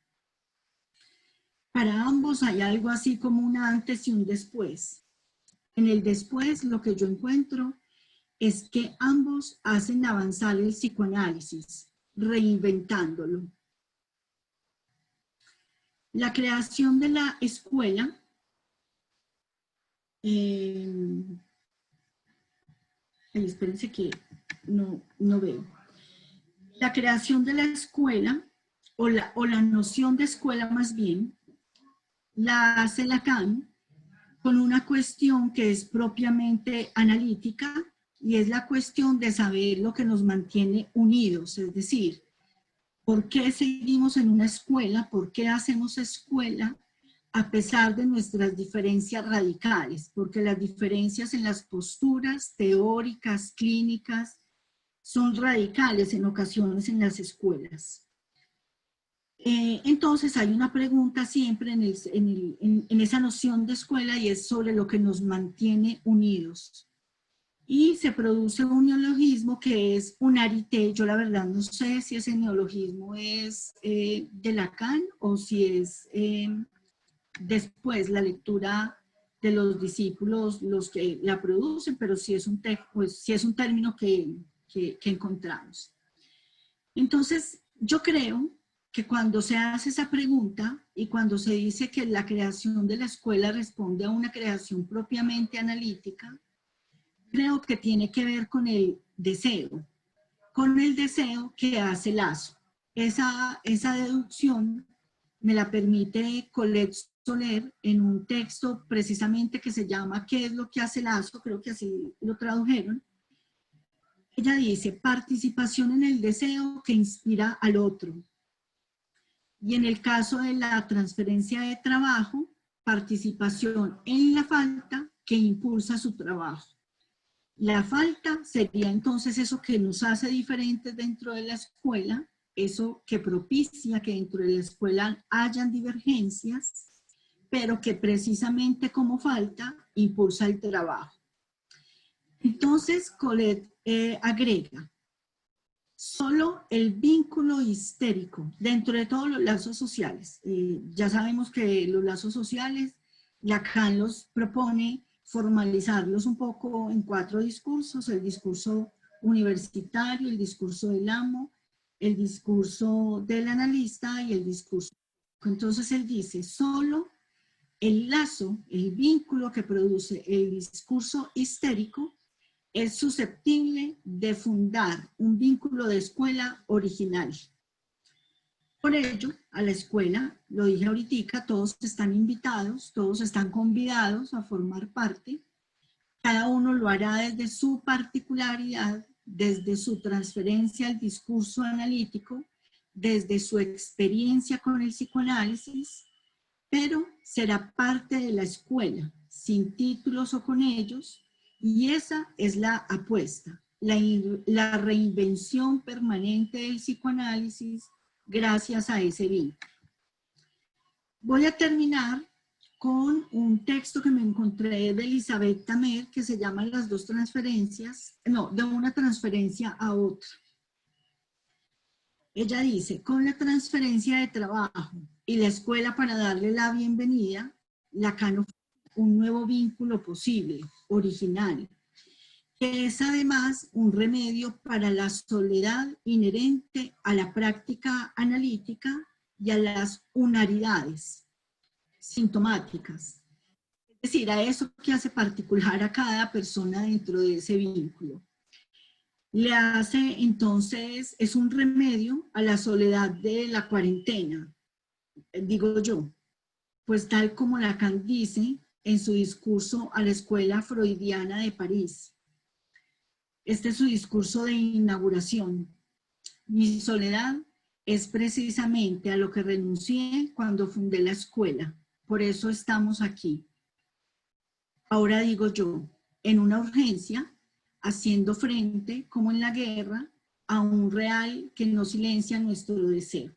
Speaker 2: Para ambos hay algo así como un antes y un después. En el después lo que yo encuentro es que ambos hacen avanzar el psicoanálisis, reinventándolo. La creación de la escuela espérense que no veo. La creación de la escuela, o la noción de escuela más bien, la hace Lacan con una cuestión que es propiamente analítica, y es la cuestión de saber lo que nos mantiene unidos, es decir, ¿por qué seguimos en una escuela? ¿Por qué hacemos escuela? A pesar de nuestras diferencias radicales, porque las diferencias en las posturas teóricas, clínicas, son radicales en ocasiones en las escuelas. Entonces hay una pregunta siempre en esa noción de escuela, y es sobre lo que nos mantiene unidos. Y se produce un neologismo que es unarité. Yo la verdad no sé si ese neologismo es de Lacan o si es después la lectura de los discípulos los que la producen, pero sí es un término que encontramos. Entonces, yo creo que cuando se hace esa pregunta y cuando se dice que la creación de la escuela responde a una creación propiamente analítica, creo que tiene que ver con el deseo que hace lazo. Esa deducción me la permite Colette Soler en un texto precisamente que se llama ¿Qué es lo que hace lazo? Creo que así lo tradujeron. Ella dice, participación en el deseo que inspira al otro. Y en el caso de la transferencia de trabajo, participación en la falta que impulsa su trabajo. La falta sería entonces eso que nos hace diferentes dentro de la escuela, eso que propicia que dentro de la escuela hayan divergencias, pero que precisamente como falta impulsa el trabajo. Entonces Colette agrega, solo Solo el vínculo histérico dentro de todos los lazos sociales. Ya sabemos que los lazos sociales, Lacan los propone formalizarlos un poco en 4 discursos: el discurso universitario, el discurso del amo, el discurso del analista y el discurso. Entonces él dice, solo el lazo, el vínculo que produce el discurso histérico es susceptible de fundar un vínculo de escuela original. Por ello, a la escuela, lo dije ahorita, todos están invitados, todos están convidados a formar parte. Cada uno lo hará desde su particularidad, desde su transferencia al discurso analítico, desde su experiencia con el psicoanálisis, pero será parte de la escuela, sin títulos o con ellos, y esa es la apuesta, la reinvención permanente del psicoanálisis gracias a ese vínculo. Voy a terminar con un texto que me encontré de Elizabeth Tamer que se llama Las dos transferencias, no, de una transferencia a otra. Ella dice, con la transferencia de trabajo y la escuela para darle la bienvenida, Lacan ofrece un nuevo vínculo posible, original, que es además un remedio para la soledad inherente a la práctica analítica y a las unaridades sintomáticas. Es decir, a eso que hace particular a cada persona dentro de ese vínculo. Le hace, entonces, es un remedio a la soledad de la cuarentena, digo yo, pues tal como Lacan dice en su discurso a la Escuela Freudiana de París. Este es su discurso de inauguración. Mi soledad es precisamente a lo que renuncié cuando fundé la escuela. Por eso estamos aquí. Ahora digo yo, en una urgencia, haciendo frente, como en la guerra, a un real que no silencia nuestro deseo.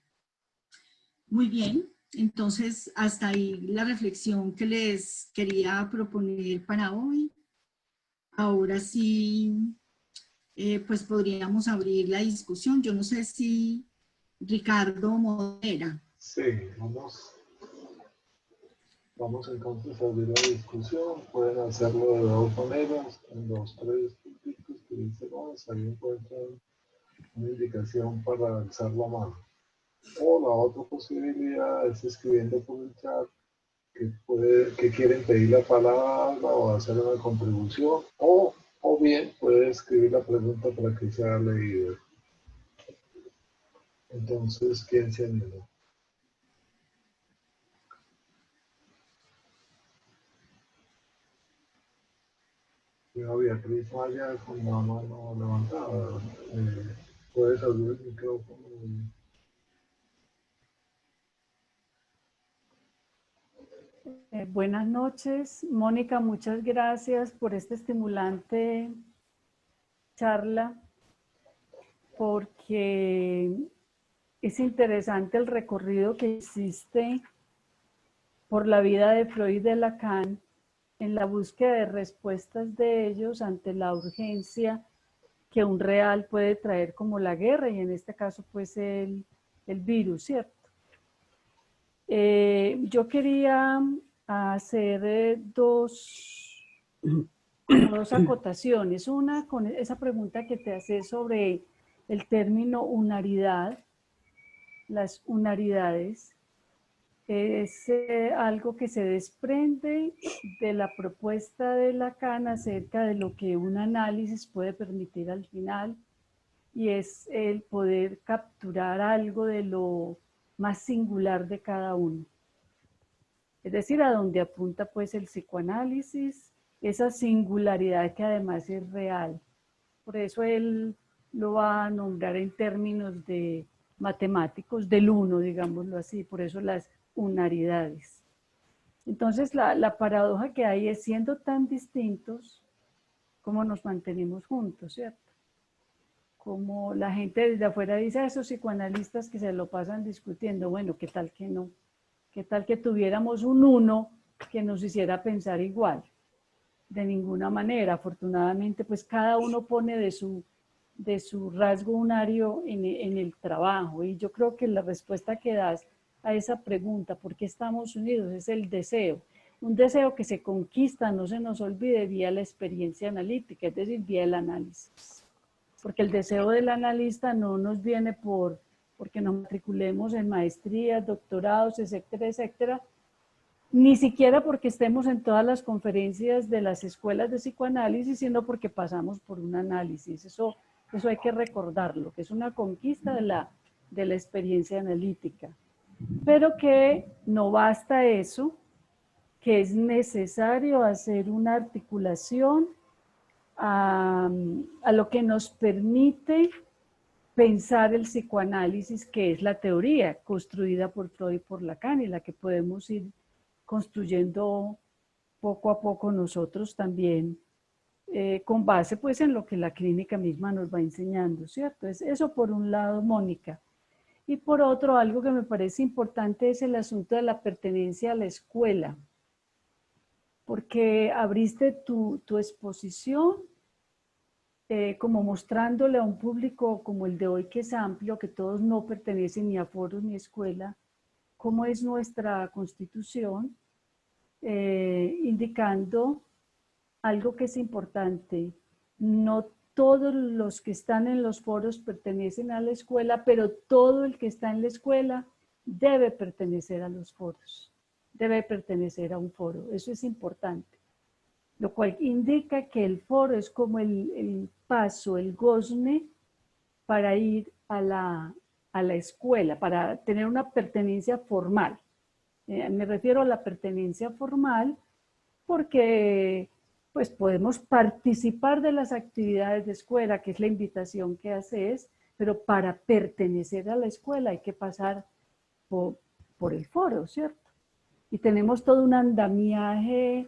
Speaker 2: Muy bien, entonces hasta ahí la reflexión que les quería proponer para hoy. Ahora sí, pues podríamos abrir la discusión. Yo no sé si Ricardo modera.
Speaker 1: Sí, vamos entonces a abrir la discusión. Pueden hacerlo de 2 maneras, en los 3 puntitos que dice más, ahí encuentran una indicación para alzar la mano. O la otra posibilidad es escribiendo por el chat que quieren pedir la palabra o hacer una contribución, o bien puede escribir la pregunta para que sea leída. Entonces, ¿quién se anima? Veo a Beatriz Maya con la mano levantada. Puedes abrir el micrófono.
Speaker 4: Buenas noches, Mónica, muchas gracias por esta estimulante charla, porque es interesante el recorrido que existe por la vida de Freud y de Lacan en la búsqueda de respuestas de ellos ante la urgencia que un real puede traer como la guerra y en este caso pues el virus, ¿cierto? Yo quería hacer dos acotaciones. Una con esa pregunta que te hace sobre el término unaridad. Las unaridades es algo que se desprende de la propuesta de Lacan acerca de lo que un análisis puede permitir al final, y es el poder capturar algo de lo más singular de cada uno. Es decir, a donde apunta pues el psicoanálisis, esa singularidad que además es real. Por eso él lo va a nombrar en términos de matemáticos del uno, digámoslo así, por eso las unaridades. Entonces la paradoja que hay es, siendo tan distintos, ¿cómo nos mantenemos juntos, cierto? Como la gente desde afuera dice a esos psicoanalistas que se lo pasan discutiendo, bueno, ¿qué tal que no? ¿Qué tal que tuviéramos un uno que nos hiciera pensar igual? De ninguna manera. Afortunadamente, pues cada uno pone de de su rasgo unario en el trabajo. Y yo creo que la respuesta que das a esa pregunta, ¿por qué estamos unidos?, es el deseo. Un deseo que se conquista, no se nos olvide, vía la experiencia analítica, es decir, vía el análisis. Porque el deseo del analista no nos viene porque nos matriculemos en maestrías, doctorados, etcétera, etcétera, ni siquiera porque estemos en todas las conferencias de las escuelas de psicoanálisis, sino porque pasamos por un análisis. Eso hay que recordarlo, que es una conquista de la experiencia analítica. Pero que no basta eso, que es necesario hacer una articulación a lo que nos permite pensar el psicoanálisis, que es la teoría construida por Freud y por Lacan, y la que podemos ir construyendo poco a poco nosotros también, con base pues en lo que la clínica misma nos va enseñando, ¿cierto? Es eso por un lado, Mónica. Y por otro, algo que me parece importante es el asunto de la pertenencia a la escuela, porque abriste tu exposición como mostrándole a un público como el de hoy, que es amplio, que todos no pertenecen ni a foros ni a escuela, cómo es nuestra constitución, indicando algo que es importante. No todos los que están en los foros pertenecen a la escuela, pero todo el que está en la escuela debe pertenecer a los foros, debe pertenecer a un foro. Eso es importante. Lo cual indica que el foro es como el paso, el gozne para ir a la escuela, para tener una pertenencia formal. Me refiero a la pertenencia formal porque pues podemos participar de las actividades de escuela, que es la invitación que haces, pero para pertenecer a la escuela hay que pasar por el foro, ¿cierto? Y tenemos todo un andamiaje,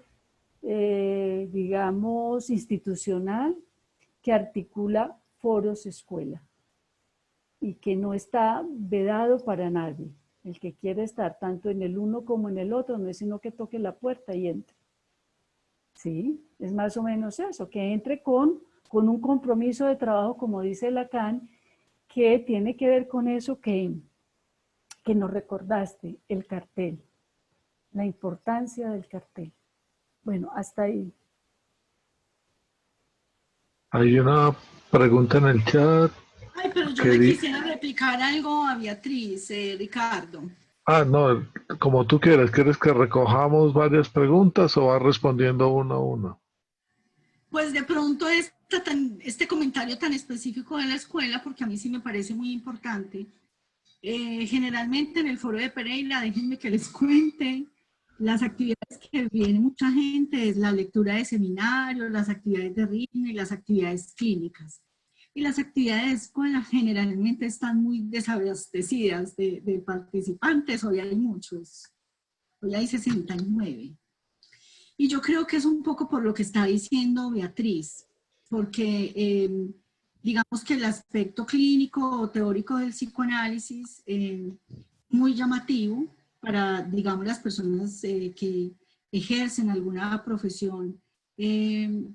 Speaker 4: digamos, institucional que articula foros escuela y que no está vedado para nadie. El que quiere estar tanto en el uno como en el otro no es sino que toque la puerta y entre. ¿Sí? Es más o menos eso, que entre con un compromiso de trabajo, como dice Lacan, que tiene que ver con eso que nos recordaste, el cartel, la importancia del cartel. Bueno, hasta ahí.
Speaker 1: Hay una pregunta en el chat.
Speaker 2: Ay, pero yo le quisiera replicar algo a Beatriz, Ricardo.
Speaker 1: No, como tú quieras. ¿Quieres que recojamos varias preguntas o vas respondiendo una a una?
Speaker 2: Pues de pronto este comentario tan específico de la escuela, porque a mí sí me parece muy importante. Generalmente en el foro de Pereira, déjenme que les cuente, las actividades que viene mucha gente es la lectura de seminarios, las actividades de ritmo y las actividades clínicas. Y las actividades de escuela generalmente están muy desabastecidas de participantes, hoy hay muchos, hoy hay 69. Y yo creo que es un poco por lo que está diciendo Beatriz, porque digamos que el aspecto clínico o teórico del psicoanálisis muy llamativo para, digamos, las personas que ejercen alguna profesión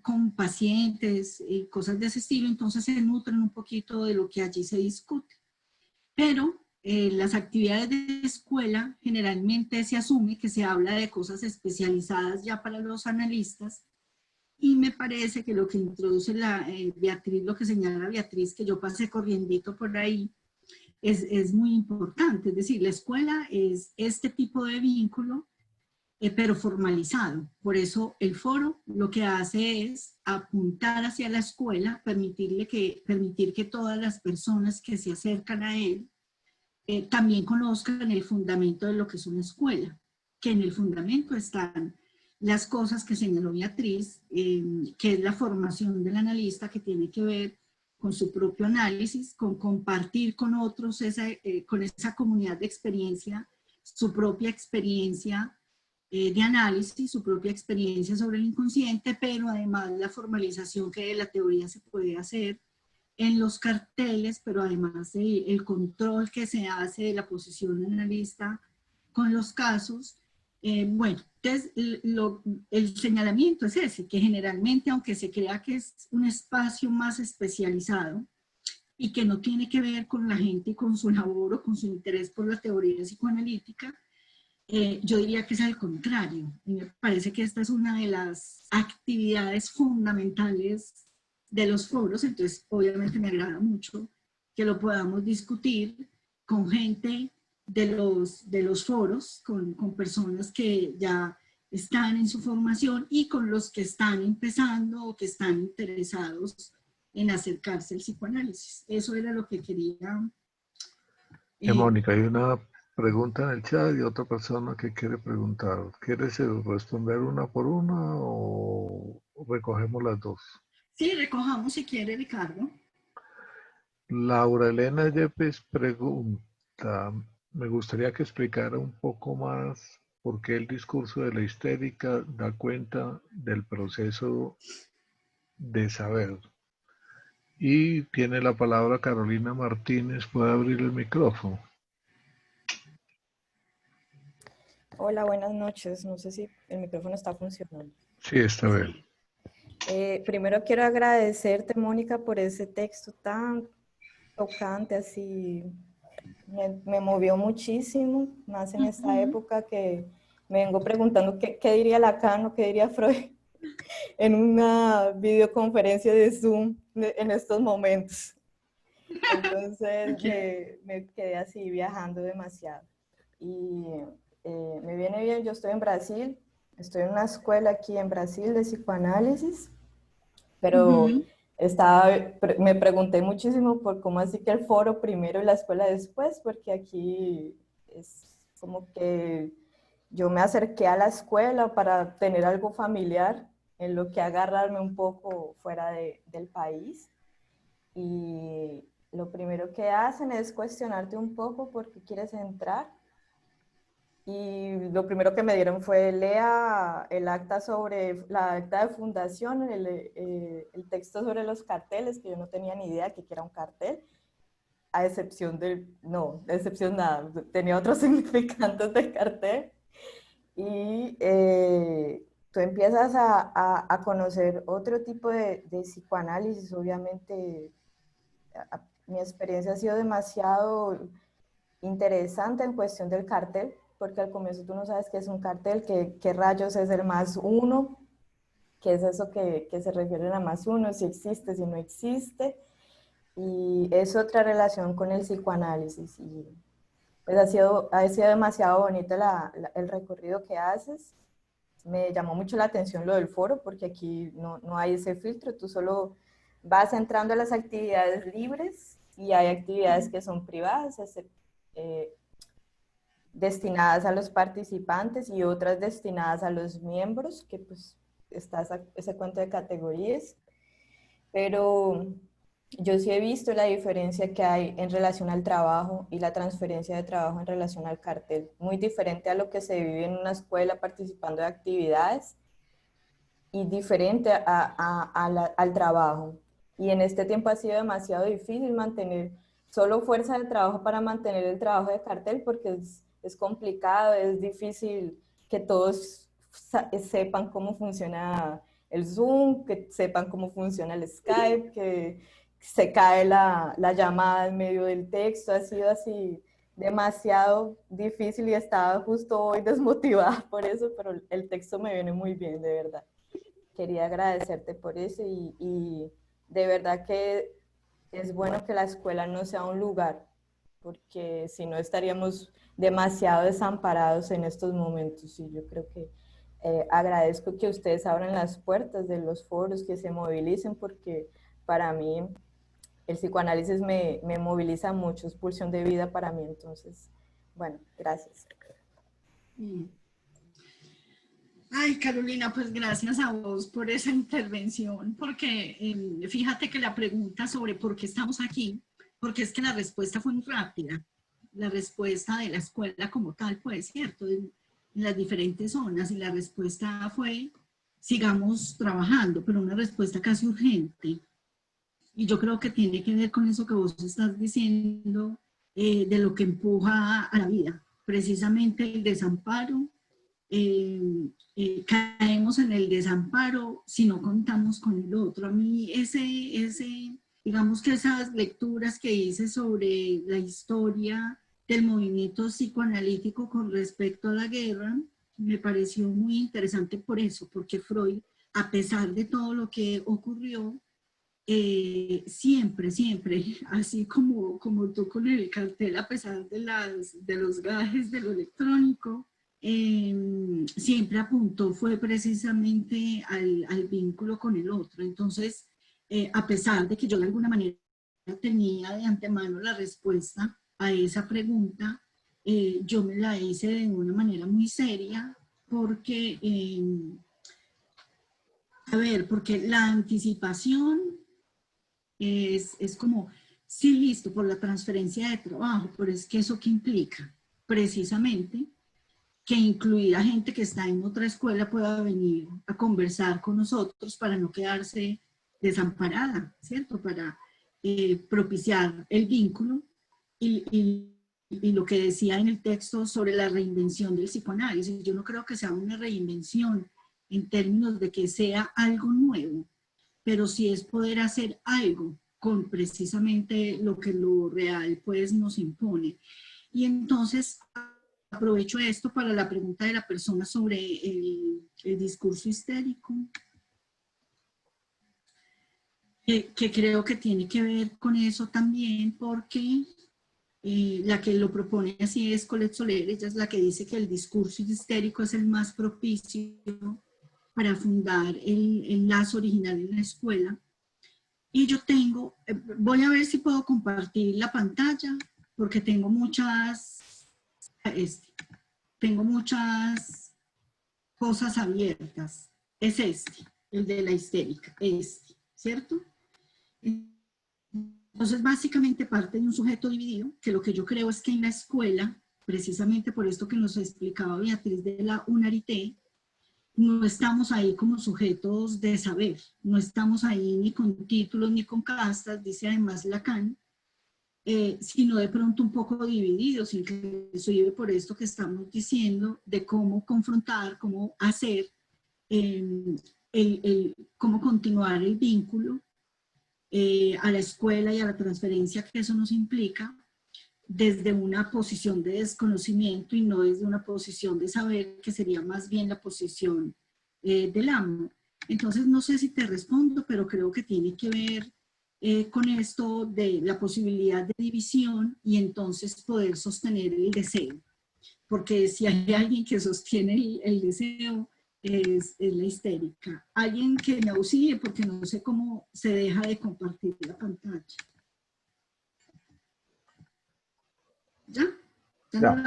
Speaker 2: con pacientes y cosas de ese estilo, entonces se nutren un poquito de lo que allí se discute. Pero las actividades de escuela generalmente se asume que se habla de cosas especializadas ya para los analistas, y me parece que lo que introduce Beatriz, lo que señala Beatriz, que yo pasé corriendito por ahí, es muy importante. Es decir, la escuela es este tipo de vínculo, pero formalizado. Por eso el foro lo que hace es apuntar hacia la escuela, permitir que todas las personas que se acercan a él también conozcan el fundamento de lo que es una escuela, que en el fundamento están las cosas que señaló Beatriz, que es la formación del analista, que tiene que ver con su propio análisis, con compartir con otros, con esa comunidad de experiencia, su propia experiencia de análisis, su propia experiencia sobre el inconsciente, pero además la formalización que de la teoría se puede hacer en los carteles, pero además el control que se hace de la posición de analista con los casos. Bueno, entonces el señalamiento es ese, que generalmente, aunque se crea que es un espacio más especializado, y que no tiene que ver con la gente y con su labor o con su interés por la teoría psicoanalítica, yo diría que es al contrario. Y me parece que esta es una de las actividades fundamentales de los foros, entonces obviamente me agrada mucho que lo podamos discutir con gente de los foros, con personas que ya están en su formación y con los que están empezando o que están interesados en acercarse al psicoanálisis. Eso era lo que quería.
Speaker 1: Mónica, hay una pregunta en el chat y otra persona que quiere preguntar. ¿Quieres responder una por una o recogemos las dos?
Speaker 2: Sí, recojamos si quiere, Ricardo.
Speaker 1: Laura Elena Yepes pregunta, me gustaría que explicara un poco más por qué el discurso de la histérica da cuenta del proceso de saber. Y tiene la palabra Carolina Martínez, puede abrir el micrófono.
Speaker 5: Hola, buenas noches. No sé si el micrófono está funcionando.
Speaker 1: Sí, está bien.
Speaker 5: Primero quiero agradecerte, Mónica, por ese texto tan tocante, así me movió muchísimo, más en esta época que me vengo preguntando qué diría Lacan o qué diría Freud en una videoconferencia de Zoom en estos momentos. Entonces me quedé así viajando demasiado. Y me viene bien, yo estoy en Brasil, estoy en una escuela aquí en Brasil de psicoanálisis, pero me pregunté muchísimo por cómo así que el foro primero y la escuela después, porque aquí es como que yo me acerqué a la escuela para tener algo familiar en lo que agarrarme un poco fuera del país. Y lo primero que hacen es cuestionarte un poco por qué quieres entrar. Y lo primero que me dieron fue lea el acta sobre la acta de fundación, el texto sobre los carteles, que yo no tenía ni idea que era un cartel, a excepción no, a excepción nada, tenía otros significantes del cartel. Y tú empiezas a conocer otro tipo de psicoanálisis. Obviamente mi experiencia ha sido demasiado interesante en cuestión del cartel, porque al comienzo tú no sabes qué es un cartel, qué rayos es el más uno, qué es eso que se refiere a más uno, si existe, si no existe, y es otra relación con el psicoanálisis. Y pues ha sido demasiado bonito el recorrido que haces. Me llamó mucho la atención lo del foro, porque aquí no hay ese filtro, tú solo vas entrando a las actividades libres y hay actividades que son privadas, destinadas a los participantes y otras destinadas a los miembros, que pues está ese cuento de categorías. Pero yo sí he visto la diferencia que hay en relación al trabajo y la transferencia de trabajo en relación al cartel. Muy diferente a lo que se vive en una escuela participando de actividades y diferente al trabajo. Y en este tiempo ha sido demasiado difícil mantener solo fuerza de trabajo para mantener el trabajo de cartel, porque es complicado, es difícil que todos sepan cómo funciona el Zoom, que sepan cómo funciona el Skype, que se cae la llamada en medio del texto. Ha sido así demasiado difícil y estaba justo hoy desmotivada por eso, pero el texto me viene muy bien, de verdad. Quería agradecerte por eso y de verdad que es bueno que la escuela no sea un lugar, porque si no estaríamos demasiado desamparados en estos momentos. Y yo creo que agradezco que ustedes abran las puertas de los foros, que se movilicen, porque para mí el psicoanálisis me moviliza mucho, es pulsión de vida para mí. Entonces, bueno, gracias.
Speaker 2: Ay, Carolina, pues gracias a vos por esa intervención, porque fíjate que la pregunta sobre por qué estamos aquí, porque es que la respuesta fue muy rápida. La respuesta de la escuela como tal fue, ¿cierto?, en las diferentes zonas, y la respuesta fue, sigamos trabajando, pero una respuesta casi urgente. Y yo creo que tiene que ver con eso que vos estás diciendo, de lo que empuja a la vida, precisamente el desamparo. Caemos en el desamparo si no contamos con el otro. A mí ese digamos que esas lecturas que hice sobre la historia del movimiento psicoanalítico con respecto a la guerra, me pareció muy interesante por eso, porque Freud, a pesar de todo lo que ocurrió, siempre, así como tú con el cartel, a pesar de los gajes de lo electrónico, siempre apuntó, fue precisamente al vínculo con el otro. Entonces, a pesar de que yo de alguna manera tenía de antemano la respuesta a esa pregunta, yo me la hice de una manera muy seria, porque, porque la anticipación es como, sí, listo, por la transferencia de trabajo, pero es que eso que implica, precisamente, que incluir a gente que está en otra escuela pueda venir a conversar con nosotros para no quedarse desamparada, ¿cierto? Para propiciar el vínculo y lo que decía en el texto sobre la reinvención del psicoanálisis. Yo no creo que sea una reinvención en términos de que sea algo nuevo, pero sí es poder hacer algo con precisamente lo que lo real pues nos impone. Y entonces aprovecho esto para la pregunta de la persona sobre el discurso histérico, que creo que tiene que ver con eso también, porque la que lo propone así es Colette Soler. Ella es la que dice que el discurso histérico es el más propicio para fundar el lazo original en la escuela. Y yo tengo, voy a ver si puedo compartir la pantalla, porque tengo muchas cosas abiertas. Es el de la histérica, ¿cierto? Entonces, básicamente parte de un sujeto dividido, que lo que yo creo es que en la escuela, precisamente por esto que nos explicaba Beatriz de la Unarité, no estamos ahí como sujetos de saber, no estamos ahí ni con títulos ni con castas, dice además Lacan, sino de pronto un poco divididos, inclusive por esto que estamos diciendo, de cómo confrontar, cómo hacer, cómo continuar el vínculo a la escuela y a la transferencia que eso nos implica, desde una posición de desconocimiento y no desde una posición de saber, que sería más bien la posición del amo. Entonces, no sé si te respondo, pero creo que tiene que ver con esto de la posibilidad de división y entonces poder sostener el deseo. Porque si hay alguien que sostiene el deseo, es la histérica. Alguien que me auxilie, porque no sé cómo se deja de compartir la pantalla. ¿Ya?
Speaker 3: Ya.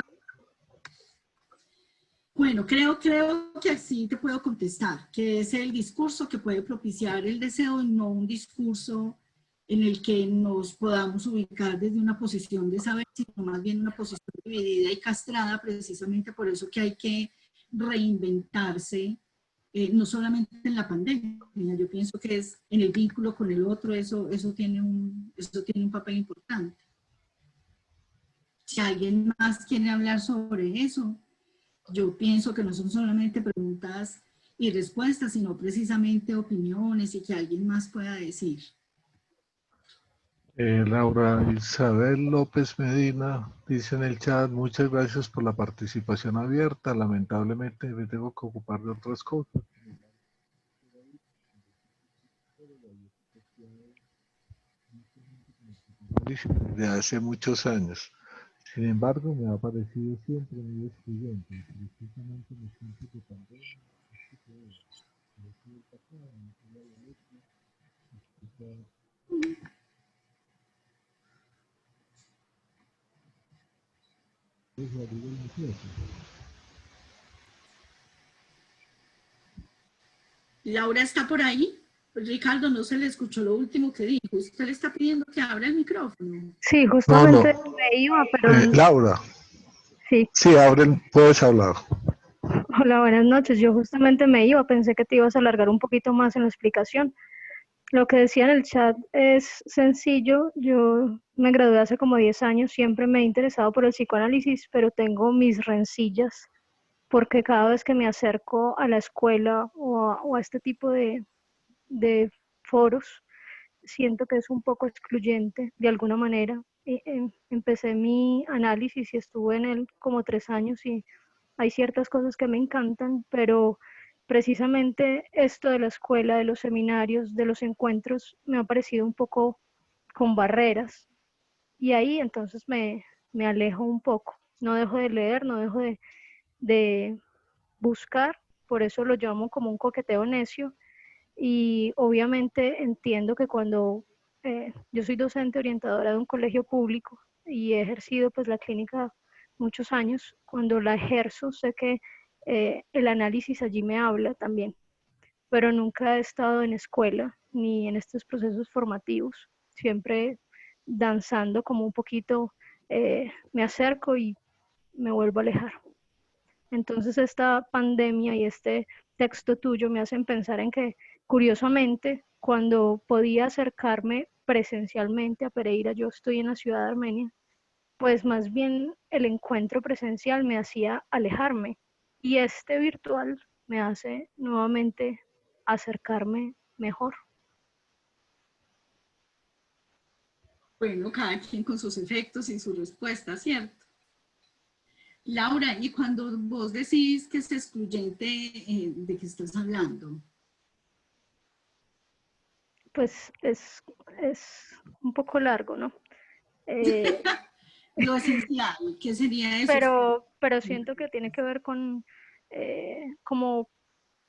Speaker 2: Bueno, creo que así te puedo contestar, que es el discurso que puede propiciar el deseo y no un discurso en el que nos podamos ubicar desde una posición de saber, sino más bien una posición dividida y castrada, precisamente por eso que hay que reinventarse, no solamente en la pandemia. Yo pienso que es en el vínculo con el otro, eso tiene un papel importante. Si alguien más quiere hablar sobre eso, yo pienso que no son solamente preguntas y respuestas, sino precisamente opiniones y que alguien más pueda decir.
Speaker 1: Laura Isabel López Medina dice en el chat: muchas gracias por la participación abierta. Lamentablemente me tengo que ocupar de otras cosas. De hace muchos años. Sin embargo, me ha parecido siempre muy excluyente, precisamente en los tiempos de pandemia.
Speaker 2: Laura está por ahí. Ricardo, no se le escuchó lo último que dijo. Usted le está pidiendo que abra el micrófono.
Speaker 6: Sí, justamente me iba, pero...
Speaker 1: Laura.
Speaker 6: Sí.
Speaker 1: Sí, abren, puedes hablar.
Speaker 6: Hola, buenas noches. Yo justamente me iba, pensé que te ibas a alargar un poquito más en la explicación. Lo que decía en el chat es sencillo. Yo me gradué hace como 10 años, siempre me he interesado por el psicoanálisis, pero tengo mis rencillas, porque cada vez que me acerco a la escuela o a este tipo de foros, siento que es un poco excluyente de alguna manera. Empecé mi análisis y estuve en él como 3 años y hay ciertas cosas que me encantan, pero precisamente esto de la escuela, de los seminarios, de los encuentros, me ha parecido un poco con barreras y ahí entonces me alejo un poco. No dejo de leer, no dejo de buscar, por eso lo llamo como un coqueteo necio y obviamente entiendo que cuando yo soy docente orientadora de un colegio público y he ejercido pues la clínica muchos años, cuando la ejerzo sé que el análisis allí me habla también, pero nunca he estado en escuela ni en estos procesos formativos, siempre danzando como un poquito, me acerco y me vuelvo a alejar. Entonces esta pandemia y este texto tuyo me hacen pensar en que, curiosamente, cuando podía acercarme presencialmente a Pereira, yo estoy en la ciudad de Armenia, pues más bien el encuentro presencial me hacía alejarme y este virtual me hace nuevamente acercarme mejor.
Speaker 2: Bueno, cada quien con sus efectos y su respuesta, ¿cierto? Laura, y cuando vos decís que es excluyente, ¿de qué estás hablando?
Speaker 6: Pues es un poco largo, ¿no?
Speaker 2: Lo esencial, ¿qué sería eso?
Speaker 6: Pero siento que tiene que ver con como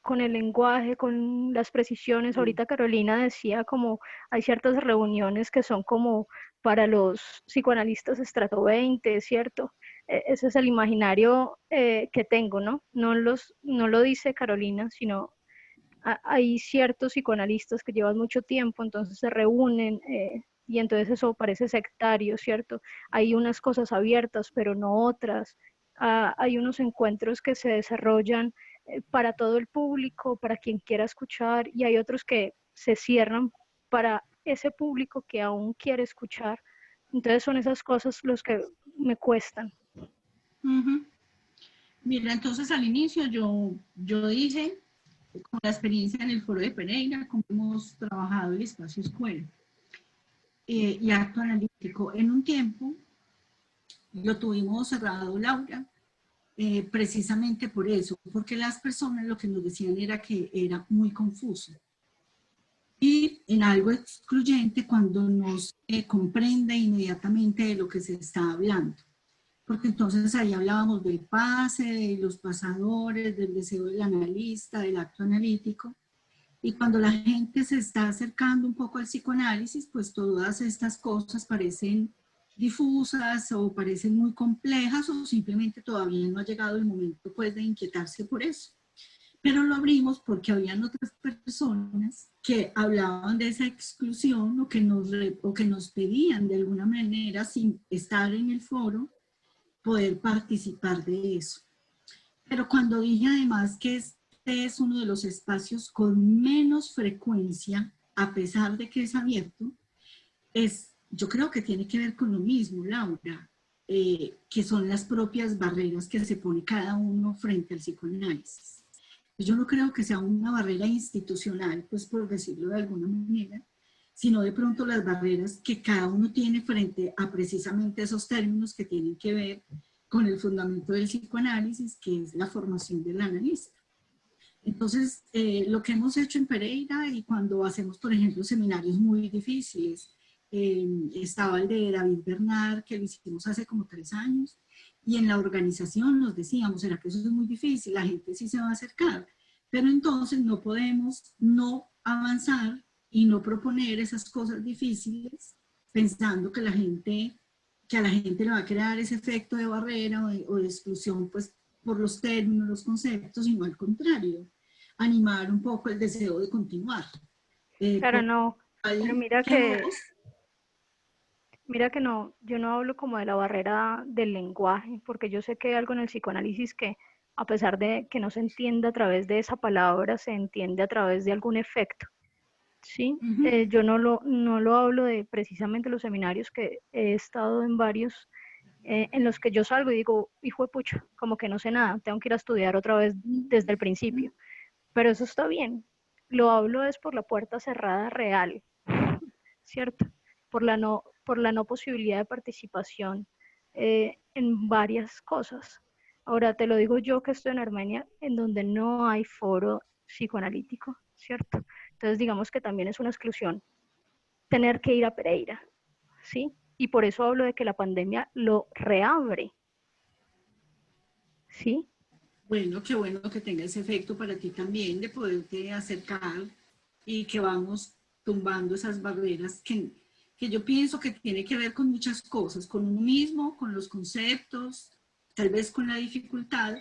Speaker 6: con el lenguaje, con las precisiones. Ahorita Carolina decía como hay ciertas reuniones que son como para los psicoanalistas estrato 20, ¿cierto? Ese es el imaginario que tengo, ¿no? No lo dice Carolina, sino hay ciertos psicoanalistas que llevan mucho tiempo, entonces se reúnen y entonces eso parece sectario, ¿cierto? Hay unas cosas abiertas, pero no otras. Hay unos encuentros que se desarrollan para todo el público, para quien quiera escuchar, y hay otros que se cierran para ese público que aún quiere escuchar. Entonces son esas cosas los que me cuestan.
Speaker 2: Uh-huh. Mira, entonces al inicio yo dije, con la experiencia en el foro de Pereira, cómo hemos trabajado el espacio escuela y acto analítico. En un tiempo lo tuvimos cerrado, Laura, precisamente por eso, porque las personas lo que nos decían era que era muy confuso y en algo excluyente cuando no se comprende inmediatamente de lo que se está hablando. Porque entonces ahí hablábamos del pase, de los pasadores, del deseo del analista, del acto analítico. Y cuando la gente se está acercando un poco al psicoanálisis, pues todas estas cosas parecen difusas o parecen muy complejas o simplemente todavía no ha llegado el momento pues de inquietarse por eso. Pero lo abrimos porque habían otras personas que hablaban de esa exclusión o que nos pedían de alguna manera, sin estar en el foro, poder participar de eso. Pero cuando dije además que este es uno de los espacios con menos frecuencia, a pesar de que es abierto, yo creo que tiene que ver con lo mismo, Laura, que son las propias barreras que se pone cada uno frente al psicoanálisis. Yo no creo que sea una barrera institucional, pues por decirlo de alguna manera, sino de pronto las barreras que cada uno tiene frente a precisamente esos términos que tienen que ver con el fundamento del psicoanálisis, que es la formación del analista. Entonces, lo que hemos hecho en Pereira y cuando hacemos, por ejemplo, seminarios muy difíciles, estaba el de David Bernard, que lo hicimos hace como 3 años, y en la organización nos decíamos, ¿será que eso es muy difícil? La gente sí se va a acercar, pero entonces no podemos no avanzar y no proponer esas cosas difíciles pensando que a la gente le va a crear ese efecto de barrera o de exclusión, pues por los términos, los conceptos, sino al contrario, animar un poco el deseo de continuar.
Speaker 6: Claro, no, pero mira que no, yo no hablo como de la barrera del lenguaje, porque yo sé que hay algo en el psicoanálisis que, a pesar de que no se entienda a través de esa palabra, se entiende a través de algún efecto, ¿sí?
Speaker 2: Uh-huh.
Speaker 6: Yo no lo hablo de precisamente los seminarios que he estado en varios, en los que yo salgo y digo, hijo de pucha, como que no sé nada, tengo que ir a estudiar otra vez desde el principio, pero eso está bien. Lo hablo es por la puerta cerrada real, ¿cierto? Por la no posibilidad de participación en varias cosas. Ahora, te lo digo yo que estoy en Armenia, en donde no hay foro psicoanalítico, ¿cierto? Entonces, digamos que también es una exclusión tener que ir a Pereira, ¿sí? Y por eso hablo de que la pandemia lo reabre, ¿sí?
Speaker 2: Bueno que tenga ese efecto para ti también de poderte acercar y que vamos tumbando esas barreras que yo pienso que tiene que ver con muchas cosas, con uno mismo, con los conceptos, tal vez con la dificultad.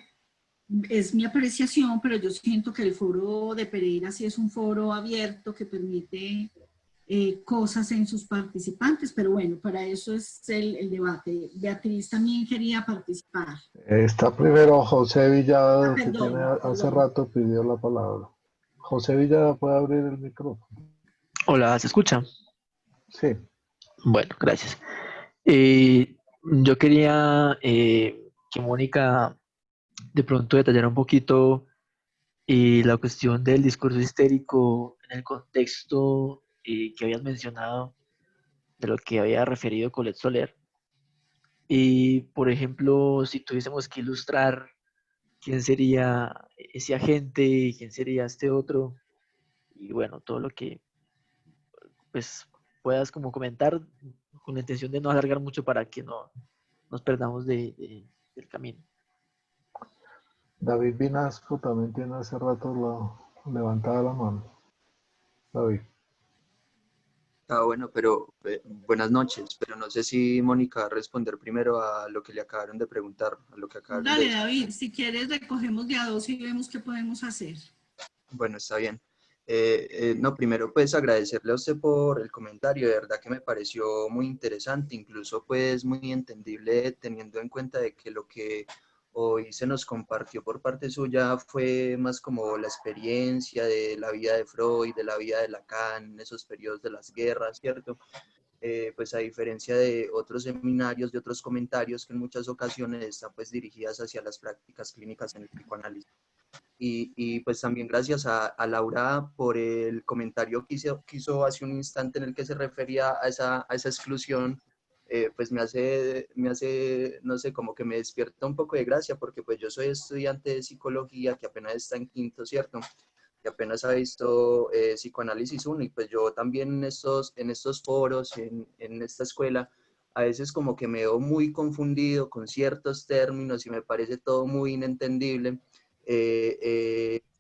Speaker 2: Es mi apreciación, pero yo siento que el foro de Pereira sí es un foro abierto que permite cosas en sus participantes, pero bueno, para eso es el debate. Beatriz también quería participar.
Speaker 1: Está primero José Villada, que tiene
Speaker 2: Perdón.
Speaker 1: hace rato pidió la palabra. José Villada, ¿puede abrir el micrófono?
Speaker 7: Hola, ¿se escucha?
Speaker 1: Sí.
Speaker 7: Bueno, gracias. Yo quería que Mónica de pronto detallara un poquito la cuestión del discurso histérico en el contexto que habías mencionado, de lo que había referido Colette Soler. Y, por ejemplo, si tuviésemos que ilustrar quién sería ese agente, quién sería este otro, y bueno, todo lo que pues puedas como comentar con la intención de no alargar mucho para que no nos perdamos del camino.
Speaker 1: David Vinasco también tiene hace rato levantada la mano. David.
Speaker 8: Bueno, pero buenas noches, pero no sé si Mónica va a responder primero a lo que le acabaron de preguntar, a lo que acabaron de
Speaker 2: Dale,
Speaker 8: decir.
Speaker 2: David, si quieres recogemos de a dos y vemos qué podemos hacer.
Speaker 8: Bueno, está bien. No, primero pues agradecerle a usted por el comentario, de verdad que me pareció muy interesante, incluso pues muy entendible teniendo en cuenta de que lo que hoy se nos compartió por parte suya fue más como la experiencia de la vida de Freud, de la vida de Lacan, en esos periodos de las guerras, ¿cierto? Pues a diferencia de otros seminarios, de otros comentarios que en muchas ocasiones están pues dirigidas hacia las prácticas clínicas en el psicoanálisis. Y pues también gracias a Laura por el comentario que hizo hace un instante en el que se refería a esa exclusión, pues me hace, no sé, como que me despierta un poco de gracia, porque pues yo soy estudiante de psicología que apenas está en quinto, ¿cierto? Que apenas ha visto Psicoanálisis 1, y pues yo también en estos foros, en esta escuela, a veces como que me veo muy confundido con ciertos términos y me parece todo muy inentendible.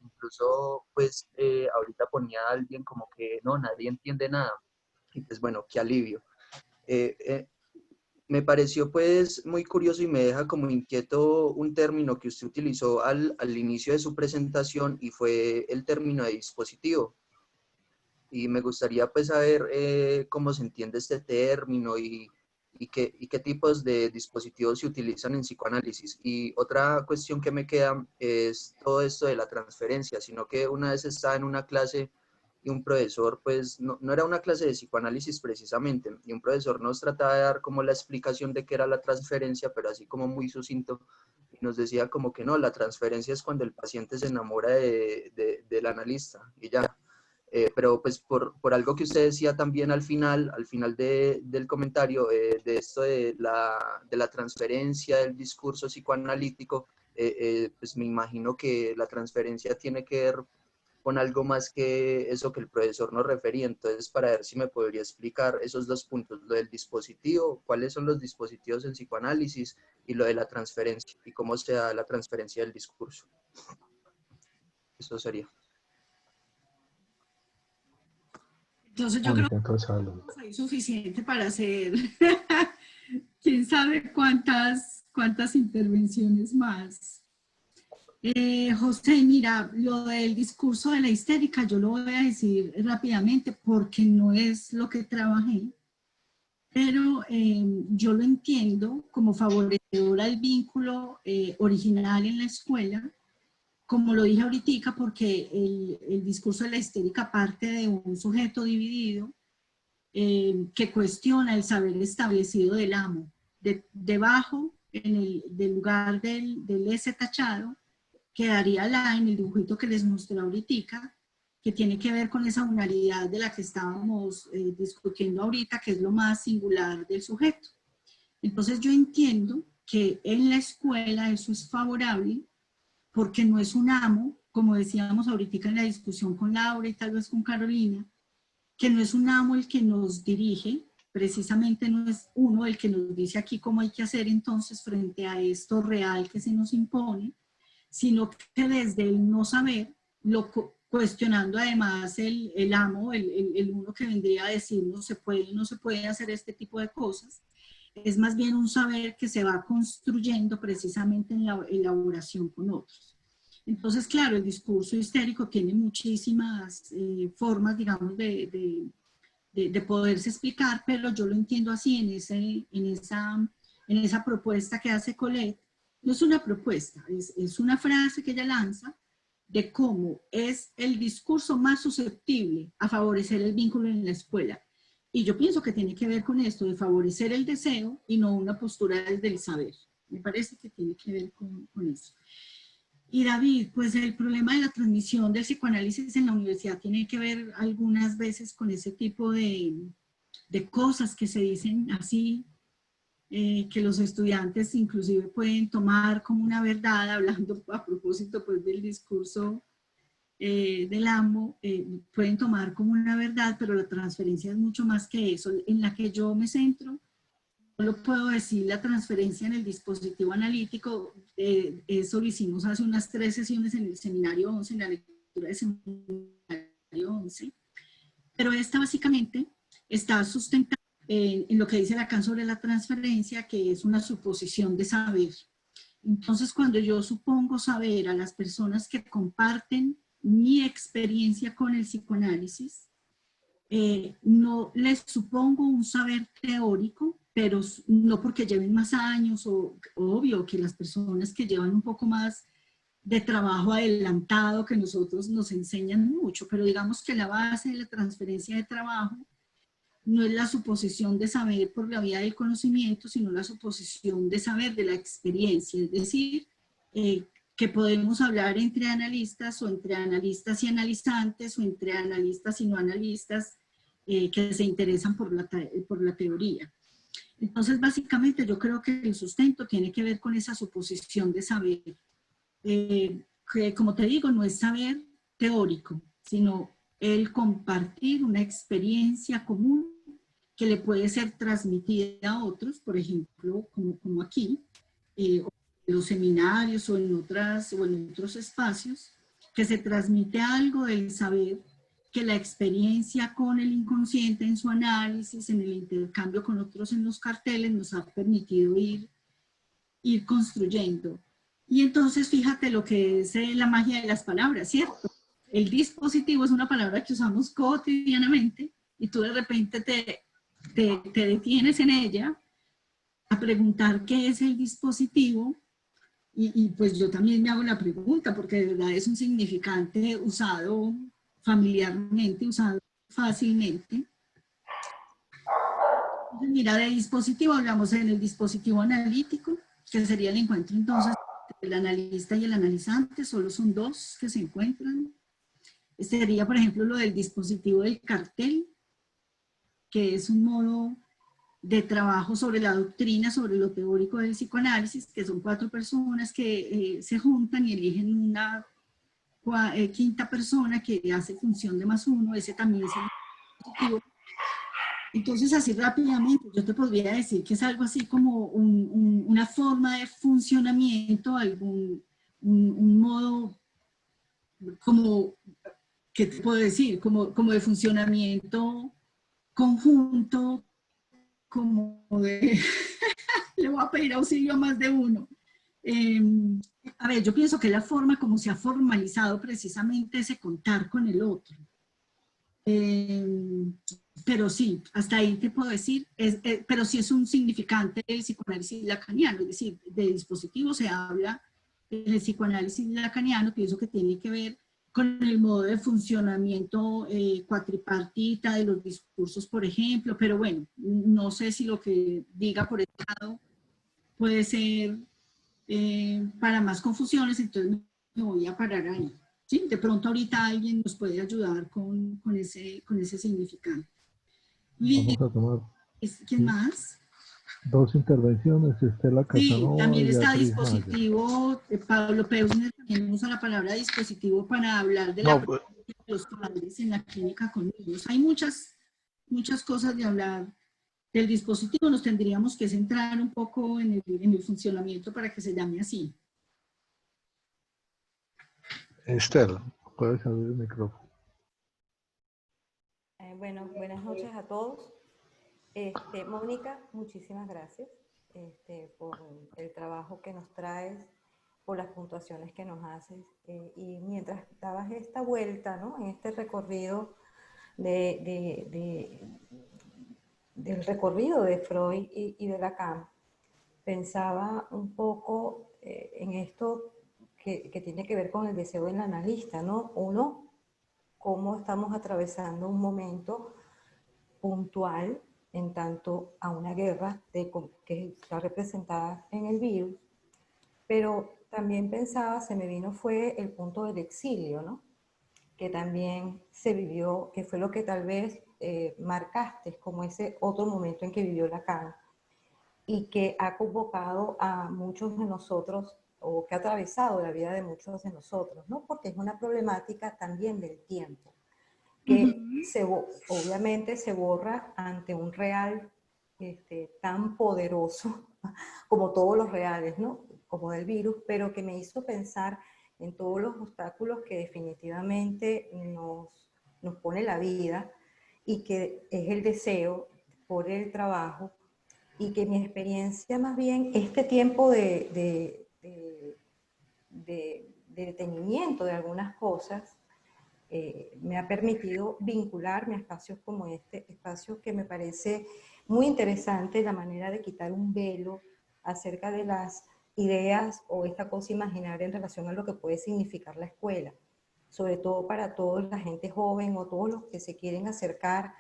Speaker 8: Incluso pues ahorita ponía a alguien como que no, nadie entiende nada, y pues bueno, qué alivio. Me pareció pues muy curioso y me deja como inquieto un término que usted utilizó al inicio de su presentación, y fue el término de dispositivo. Y me gustaría pues saber cómo se entiende este término y qué tipos de dispositivos se utilizan en psicoanálisis. Y otra cuestión que me queda es todo esto de la transferencia, sino que una vez estaba en una clase y un profesor, pues no era una clase de psicoanálisis precisamente, y un profesor nos trataba de dar como la explicación de qué era la transferencia, pero así como muy sucinto, y nos decía como que no, la transferencia es cuando el paciente se enamora del analista, y ya. Pero pues por algo que usted decía también al final del comentario, de esto de la transferencia del discurso psicoanalítico, pues me imagino que la transferencia tiene que ver con algo más que eso que el profesor nos refería. Entonces, para ver si me podría explicar esos dos puntos, lo del dispositivo, cuáles son los dispositivos en psicoanálisis, y lo de la transferencia, y cómo se da la transferencia del discurso. Eso sería.
Speaker 2: Entonces yo creo que hay suficiente para hacer quién sabe cuántas intervenciones más. José, mira, lo del discurso de la histérica yo lo voy a decir rápidamente porque no es lo que trabajé, pero yo lo entiendo como favorecedora del vínculo original en la escuela, como lo dije ahorita, porque el discurso de la histérica parte de un sujeto dividido que cuestiona el saber establecido del amo. Debajo, del lugar del S tachado, quedaría la en el dibujito que les mostré ahorita, que tiene que ver con esa unalidad de la que estábamos discutiendo ahorita, que es lo más singular del sujeto. Entonces yo entiendo que en la escuela eso es favorable porque no es un amo, como decíamos ahorita en la discusión con Laura y tal vez con Carolina, que no es un amo el que nos dirige, precisamente no es uno el que nos dice aquí cómo hay que hacer entonces frente a esto real que se nos impone, sino que desde el no saber, cuestionando además el amo, el uno que vendría a decir no se puede hacer este tipo de cosas, es más bien un saber que se va construyendo precisamente en la elaboración con otros. Entonces, claro, el discurso histérico tiene muchísimas formas, digamos, de poderse explicar, pero yo lo entiendo así en esa propuesta que hace Colette. No es una propuesta, es una frase que ella lanza de cómo es el discurso más susceptible a favorecer el vínculo en la escuela. Y yo pienso que tiene que ver con esto, de favorecer el deseo y no una postura desde el saber. Me parece que tiene que ver con eso. Y David, pues el problema de la transmisión del psicoanálisis en la universidad tiene que ver algunas veces con ese tipo de cosas que se dicen así, que los estudiantes inclusive pueden tomar como una verdad, hablando a propósito pues del discurso del amo, pueden tomar como una verdad, pero la transferencia es mucho más que eso. En la que yo me centro, solo puedo decir la transferencia en el dispositivo analítico, eso lo hicimos hace unas 3 sesiones en el seminario 11, en la lectura de seminario 11, pero esta básicamente está sustentada en lo que dice Lacan sobre la transferencia, que es una suposición de saber. Entonces, cuando yo supongo saber a las personas que comparten mi experiencia con el psicoanálisis, no les supongo un saber teórico, pero no porque lleven más años, o obvio que las personas que llevan un poco más de trabajo adelantado que nosotros nos enseñan mucho, pero digamos que la base de la transferencia de trabajo no es la suposición de saber por la vía del conocimiento, sino la suposición de saber de la experiencia, es decir, que podemos hablar entre analistas o entre analistas y analizantes o entre analistas y no analistas que se interesan por la teoría. Entonces, básicamente, yo creo que el sustento tiene que ver con esa suposición de saber, que como te digo, no es saber teórico, sino el compartir una experiencia común que le puede ser transmitida a otros, por ejemplo, como aquí, en los seminarios o en otros espacios, que se transmite algo del saber que la experiencia con el inconsciente en su análisis, en el intercambio con otros en los carteles, nos ha permitido ir construyendo. Y entonces fíjate lo que es la magia de las palabras, ¿cierto? El dispositivo es una palabra que usamos cotidianamente y tú de repente te detienes en ella a preguntar qué es el dispositivo y pues yo también me hago la pregunta porque de verdad es un significante usado familiarmente, usado fácilmente. Mira, de dispositivo hablamos en el dispositivo analítico, que sería el encuentro entonces del analista y el analizante, solo son 2 que se encuentran. Este sería, por ejemplo, lo del dispositivo del cartel, que es un modo de trabajo sobre la doctrina, sobre lo teórico del psicoanálisis, que son 4 personas que se juntan y eligen una quinta persona que hace función de +1, ese también es el dispositivo. Entonces, así rápidamente, yo te podría decir que es algo así como una forma de funcionamiento, un modo, como, ¿qué te puedo decir? Como de funcionamiento conjunto, como de, le voy a pedir auxilio a más de uno. A ver, yo pienso que la forma como se ha formalizado precisamente ese contar con el otro. Pero sí, hasta ahí te puedo decir, pero sí es un significante del psicoanálisis lacaniano, es decir, de dispositivo se habla en el psicoanálisis lacaniano, pienso que tiene que ver con el modo de funcionamiento cuatripartita de los discursos, por ejemplo, pero bueno, no sé si lo que diga por ese lado puede ser para más confusiones, entonces me voy a parar ahí. ¿Sí? De pronto ahorita alguien nos puede ayudar con ese significante.
Speaker 1: Vamos a tomar
Speaker 2: ¿Quién más?
Speaker 1: dos intervenciones, Estela
Speaker 2: Sí,
Speaker 1: Casanova y
Speaker 2: también está
Speaker 1: Beatriz Maya.
Speaker 2: dispositivo, Pablo Peusner también usa la palabra dispositivo para hablar de la práctica de los padres en la clínica con niños. Hay muchas cosas de hablar del dispositivo, nos tendríamos que centrar un poco en el funcionamiento para que se llame así.
Speaker 1: Estela, puedes abrir el micrófono.
Speaker 9: Bueno, buenas noches a todos. Mónica, muchísimas gracias por el trabajo que nos traes, por las puntuaciones que nos haces. Y mientras dabas esta vuelta, ¿no?, en este recorrido del recorrido de Freud y de Lacan, pensaba un poco en esto que tiene que ver con el deseo del analista, ¿no? Uno, cómo estamos atravesando un momento puntual en tanto a una guerra que está representada en el virus, pero también pensaba, se me vino, fue el punto del exilio, ¿no?, que también se vivió, que fue lo que tal vez marcaste como ese otro momento en que vivió Lacan, y que ha convocado a muchos de nosotros, o que ha atravesado la vida de muchos de nosotros, ¿no?, porque es una problemática también del tiempo, que obviamente se borra ante un real tan poderoso como todos los reales, ¿no?, como del virus, pero que me hizo pensar en todos los obstáculos que definitivamente nos pone la vida, y que es el deseo por el trabajo, y que mi experiencia más bien, este tiempo de detenimiento de algunas cosas, me ha permitido vincularme a espacios como este, espacios que me parece muy interesante, la manera de quitar un velo acerca de las ideas o esta cosa imaginaria en relación a lo que puede significar la escuela, sobre todo para toda la gente joven o todos los que se quieren acercar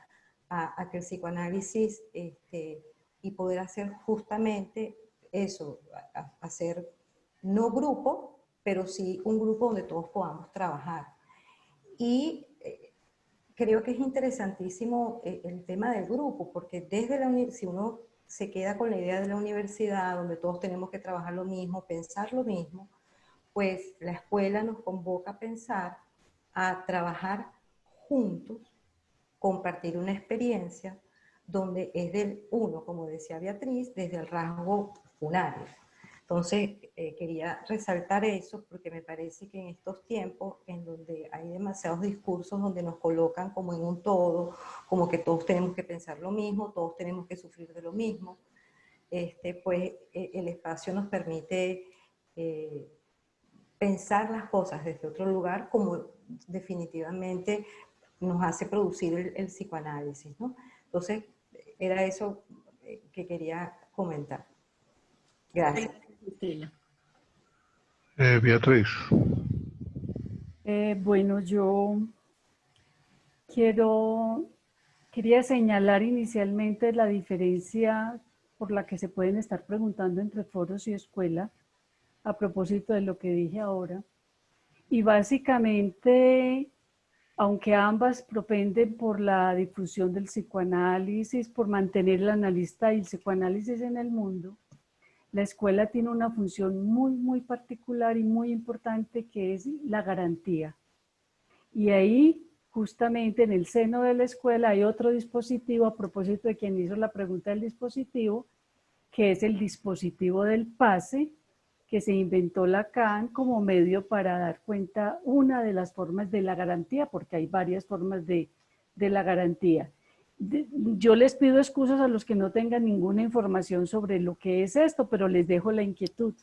Speaker 9: a que el psicoanálisis y poder hacer justamente eso, hacer no grupo, pero sí un grupo donde todos podamos trabajar. Y creo que es interesantísimo el tema del grupo, porque si uno se queda con la idea de la universidad, donde todos tenemos que trabajar lo mismo, pensar lo mismo, pues la escuela nos convoca a pensar, a trabajar juntos, compartir una experiencia, donde es del uno, como decía Beatriz, desde el rasgo unario. Entonces, quería resaltar eso porque me parece que en estos tiempos en donde hay demasiados discursos donde nos colocan como en un todo, como que todos tenemos que pensar lo mismo, todos tenemos que sufrir de lo mismo, pues el espacio nos permite pensar las cosas desde otro lugar, como definitivamente nos hace producir el psicoanálisis, ¿no? Entonces, era eso que quería comentar. Gracias.
Speaker 1: Beatriz.
Speaker 4: Bueno, yo quería señalar inicialmente la diferencia por la que se pueden estar preguntando entre foros y escuela, a propósito de lo que dije ahora. Y básicamente, aunque ambas propenden por la difusión del psicoanálisis, por mantener el analista y el psicoanálisis en el mundo, la escuela tiene una función muy, muy particular y muy importante, que es la garantía. Y ahí, justamente en el seno de la escuela, hay otro dispositivo, a propósito de quien hizo la pregunta del dispositivo, que es el dispositivo del pase, que se inventó Lacan como medio para dar cuenta una de las formas de la garantía, porque hay varias formas de la garantía. Yo les pido excusas a los que no tengan ninguna información sobre lo que es esto, pero les dejo la inquietud.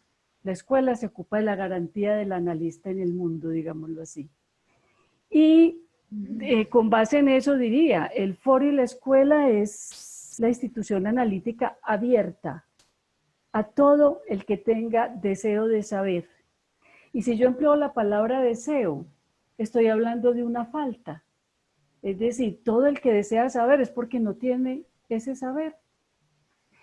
Speaker 4: La escuela se ocupa de la garantía del analista en el mundo, digámoslo así. Y con base en eso diría, el foro y la escuela es la institución analítica abierta a todo el que tenga deseo de saber. Y si yo empleo la palabra deseo, estoy hablando de una falta. Es decir, todo el que desea saber es porque no tiene ese saber.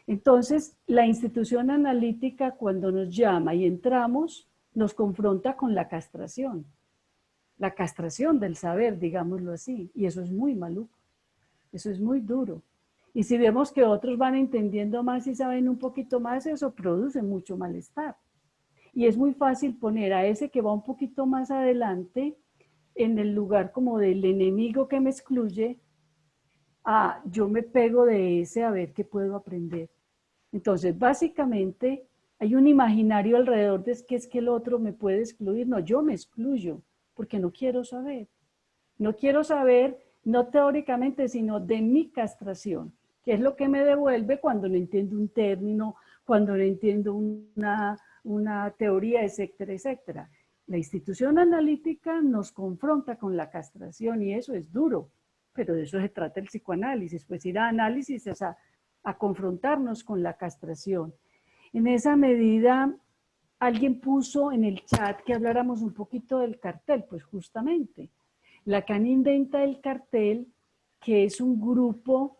Speaker 4: Entonces, la institución analítica, cuando nos llama y entramos, nos confronta con la castración. la castración del saber, digámoslo así, y eso es muy maluco, eso es muy duro. Y si vemos que otros van entendiendo más y saben un poquito más, eso produce mucho malestar. Y es muy fácil poner a ese que va un poquito más adelante en el lugar como del enemigo que me excluye, yo me pego de ese a ver qué puedo aprender. Entonces, básicamente, hay un imaginario alrededor de que es que el otro me puede excluir. No, yo me excluyo porque no quiero saber. No quiero saber, no teóricamente, sino de mi castración, que es lo que me devuelve cuando no entiendo un término, cuando no entiendo una teoría, etcétera, etcétera. La institución analítica nos confronta con la castración y eso es duro, pero de eso se trata el psicoanálisis, pues ir a análisis es a confrontarnos con la castración. En esa medida, alguien puso en el chat que habláramos un poquito del cartel, pues justamente. Lacan inventa el cartel, que es un grupo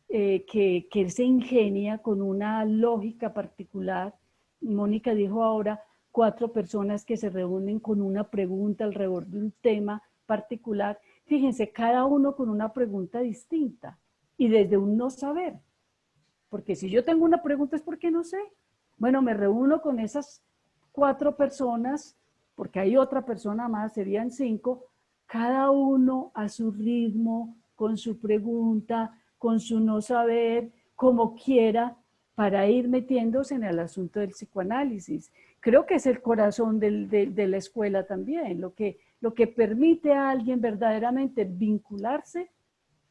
Speaker 4: que se ingenia con una lógica particular. Mónica dijo ahora 4 personas que se reúnen con una pregunta alrededor de un tema particular. Fíjense, cada uno con una pregunta distinta y desde un no saber. Porque si yo tengo una pregunta es porque no sé. Bueno, me reúno con esas 4 personas, porque hay otra persona más, serían 5, cada uno a su ritmo, con su pregunta, con su no saber, como quiera, para ir metiéndose en el asunto del psicoanálisis. Creo que es el corazón de la escuela también, lo que permite a alguien verdaderamente vincularse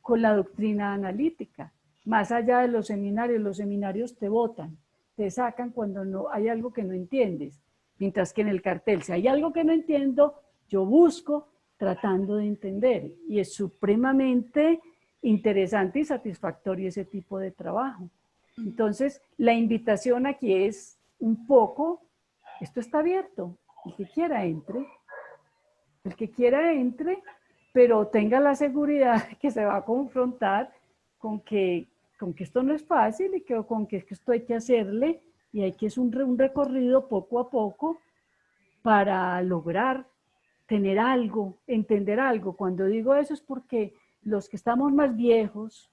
Speaker 4: con la doctrina analítica. Más allá de los seminarios te botan, te sacan cuando no hay algo que no entiendes. Mientras que en el cartel, si hay algo que no entiendo, yo busco tratando de entender. Y es supremamente interesante y satisfactorio ese tipo de trabajo. Entonces, la invitación aquí es un poco, esto está abierto, el que quiera entre, pero tenga la seguridad que se va a confrontar con que esto no es fácil y con que esto hay que hacerle y hay que hacer un recorrido poco a poco para lograr tener algo, entender algo. Cuando digo eso es porque los que estamos más viejos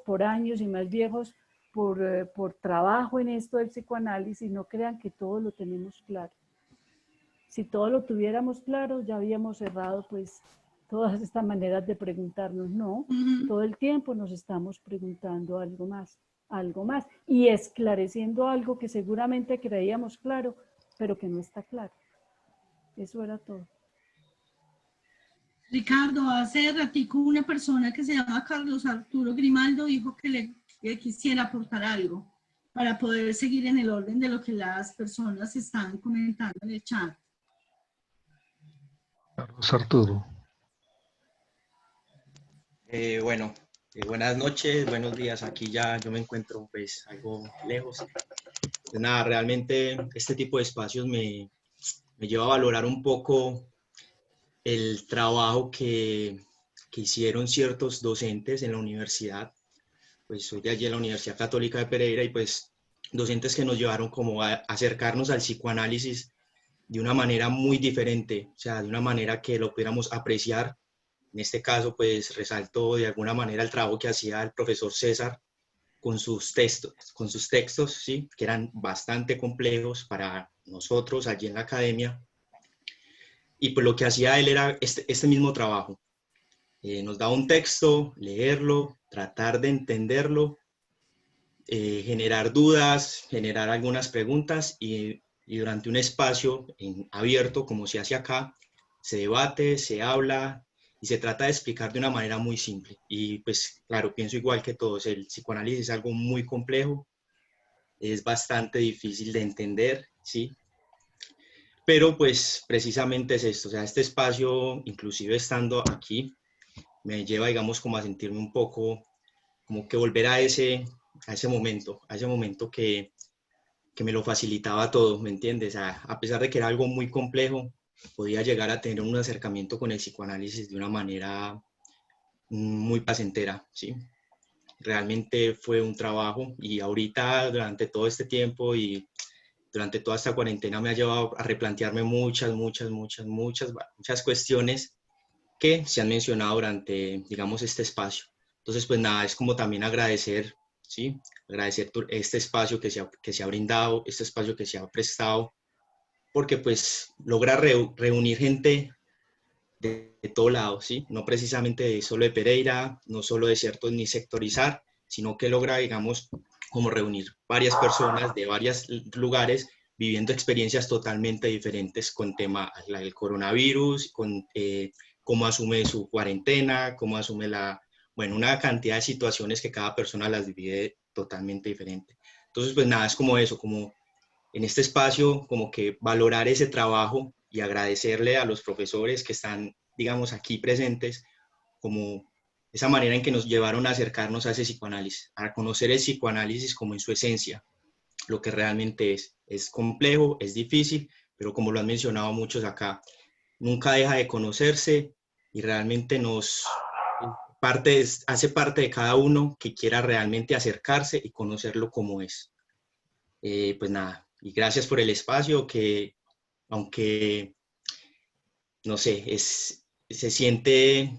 Speaker 4: por años y más viejos por trabajo en esto del psicoanálisis, no crean que todo lo tenemos claro. Si todo lo tuviéramos claro, ya habíamos cerrado pues todas estas maneras de preguntarnos. No, todo el tiempo nos estamos preguntando algo más y esclareciendo algo que seguramente creíamos claro, pero que no está claro. Eso era todo.
Speaker 2: Ricardo, hace ratico una persona que se llama Carlos Arturo Grimaldo dijo que le quisiera aportar algo para poder seguir en el orden de lo que las personas están comentando en el chat.
Speaker 1: Carlos Arturo.
Speaker 10: Bueno, buenas noches, buenos días. Aquí ya yo me encuentro pues algo lejos. Pues nada, realmente este tipo de espacios me lleva a valorar un poco el trabajo que hicieron ciertos docentes en la universidad. Pues soy de allí en la Universidad Católica de Pereira y pues docentes que nos llevaron como a acercarnos al psicoanálisis de una manera muy diferente, o sea, de una manera que lo pudiéramos apreciar. En este caso, pues resalto de alguna manera el trabajo que hacía el profesor César con sus textos, ¿sí? Que eran bastante complejos para nosotros allí en la academia. Y pues lo que hacía él era este mismo trabajo. Nos daba un texto, leerlo, tratar de entenderlo, generar dudas, generar algunas preguntas y durante un espacio abierto, como se hace acá, se debate, se habla y se trata de explicar de una manera muy simple. Y pues claro, pienso igual que todos, el psicoanálisis es algo muy complejo, es bastante difícil de entender, ¿sí? Pero pues precisamente es esto, o sea, este espacio, inclusive estando aquí, me lleva, digamos, como a sentirme un poco, como que volver a ese momento que me lo facilitaba todo, ¿me entiendes? A pesar de que era algo muy complejo, podía llegar a tener un acercamiento con el psicoanálisis de una manera muy placentera, ¿sí? Realmente fue un trabajo y ahorita, durante todo este tiempo y durante toda esta cuarentena me ha llevado a replantearme muchas cuestiones que se han mencionado durante, digamos, este espacio. Entonces, pues nada, es como también agradecer, ¿sí? Agradecer este espacio que se ha brindado, este espacio que se ha prestado, porque pues logra reunir gente de todo lado, ¿sí? No precisamente solo de Pereira, no solo de ciertos ni sectorizar, sino que logra, digamos, como reunir varias personas de varios lugares viviendo experiencias totalmente diferentes con tema del coronavirus, con cómo asume su cuarentena, cómo asume bueno, una cantidad de situaciones que cada persona las vive totalmente diferente. Entonces, pues nada, es como eso, como en este espacio, como que valorar ese trabajo y agradecerle a los profesores que están, digamos, aquí presentes, como esa manera en que nos llevaron a acercarnos a ese psicoanálisis, a conocer el psicoanálisis como en su esencia, lo que realmente es. Es complejo, es difícil, pero como lo han mencionado muchos acá, nunca deja de conocerse y realmente hace parte de cada uno que quiera realmente acercarse y conocerlo como es. Pues nada, y gracias por el espacio que, aunque, no sé, se siente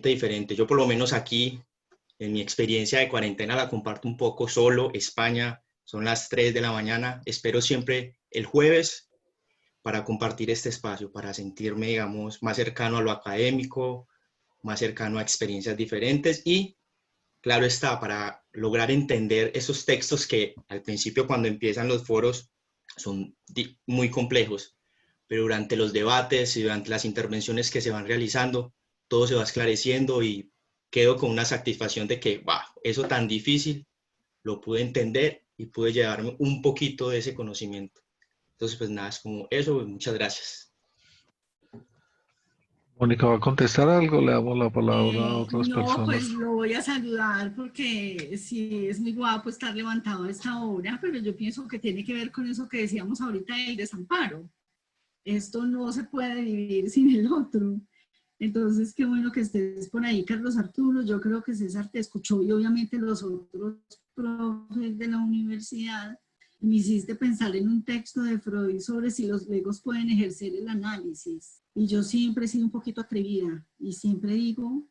Speaker 10: diferente. Yo por lo menos aquí, en mi experiencia de cuarentena, la comparto un poco solo. España, son las 3 de la mañana. Espero siempre el jueves para compartir este espacio, para sentirme, digamos, más cercano a lo académico, más cercano a experiencias diferentes y, claro está, para lograr entender esos textos que al principio cuando empiezan los foros son muy complejos, pero durante los debates y durante las intervenciones que se van realizando, todo se va esclareciendo y quedo con una satisfacción de que, eso tan difícil lo pude entender y pude llevarme un poquito de ese conocimiento. Entonces, pues nada, es como eso, muchas gracias.
Speaker 1: Mónica, ¿va a contestar algo? Le damos la palabra a otras
Speaker 2: No,
Speaker 1: personas.
Speaker 2: pues lo voy a saludar porque sí es muy guapo estar levantado a esta hora, pero yo pienso que tiene que ver con eso que decíamos ahorita del desamparo. Esto no se puede vivir sin el otro. Entonces, qué bueno que estés por ahí, Carlos Arturo. Yo creo que César te escuchó y obviamente los otros profes de la universidad. Me hiciste pensar en un texto de Freud sobre si los legos pueden ejercer el análisis. Y yo siempre he sido un poquito atrevida y siempre digo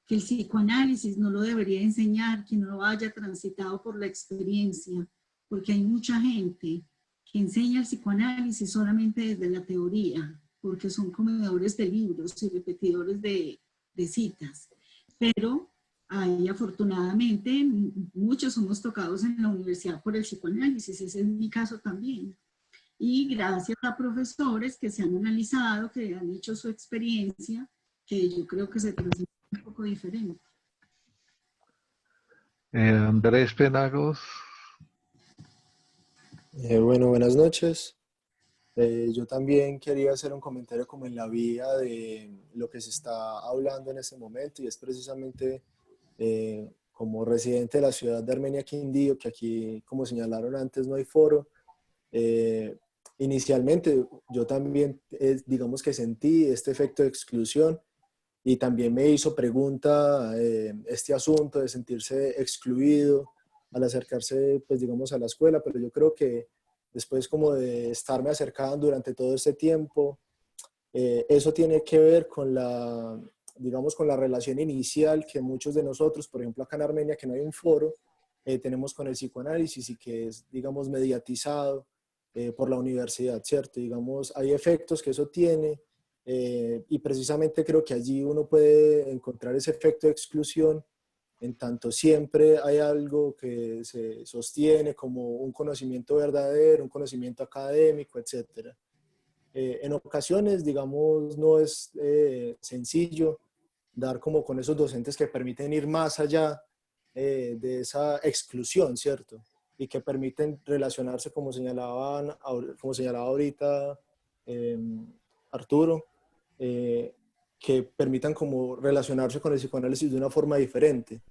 Speaker 2: que el psicoanálisis no lo debería enseñar quien no haya transitado por la experiencia, porque hay mucha gente que enseña el psicoanálisis solamente desde la teoría, porque son comedores de libros y repetidores de citas. Pero ahí afortunadamente muchos somos tocados en la universidad por el psicoanálisis, ese es mi caso también. Y gracias a profesores que se han analizado, que han hecho su experiencia, que yo creo que se transmite un poco diferente.
Speaker 1: Andrés Penagos.
Speaker 11: Bueno, buenas noches. Yo también quería hacer un comentario como en la vía de lo que se está hablando en este momento y es precisamente como residente de la ciudad de Armenia Quindío, que aquí, como señalaron antes, no hay foro. Inicialmente yo también, digamos que sentí este efecto de exclusión y también me hizo pregunta este asunto de sentirse excluido al acercarse, pues digamos, a la escuela, pero yo creo que después como de estarme acercando durante todo este tiempo, eso tiene que ver con la, digamos, con la relación inicial que muchos de nosotros, por ejemplo acá en Armenia, que no hay un foro, tenemos con el psicoanálisis y que es, digamos, mediatizado por la universidad, ¿cierto? Digamos, hay efectos que eso tiene y precisamente creo que allí uno puede encontrar ese efecto de exclusión en tanto siempre hay algo que se sostiene como un conocimiento verdadero, un conocimiento académico, etc. En ocasiones, digamos, no es sencillo dar como con esos docentes que permiten ir más allá de esa exclusión, ¿cierto? Y que permiten relacionarse, como señalaba ahorita Arturo, que permitan como relacionarse con el psicoanálisis de una forma diferente.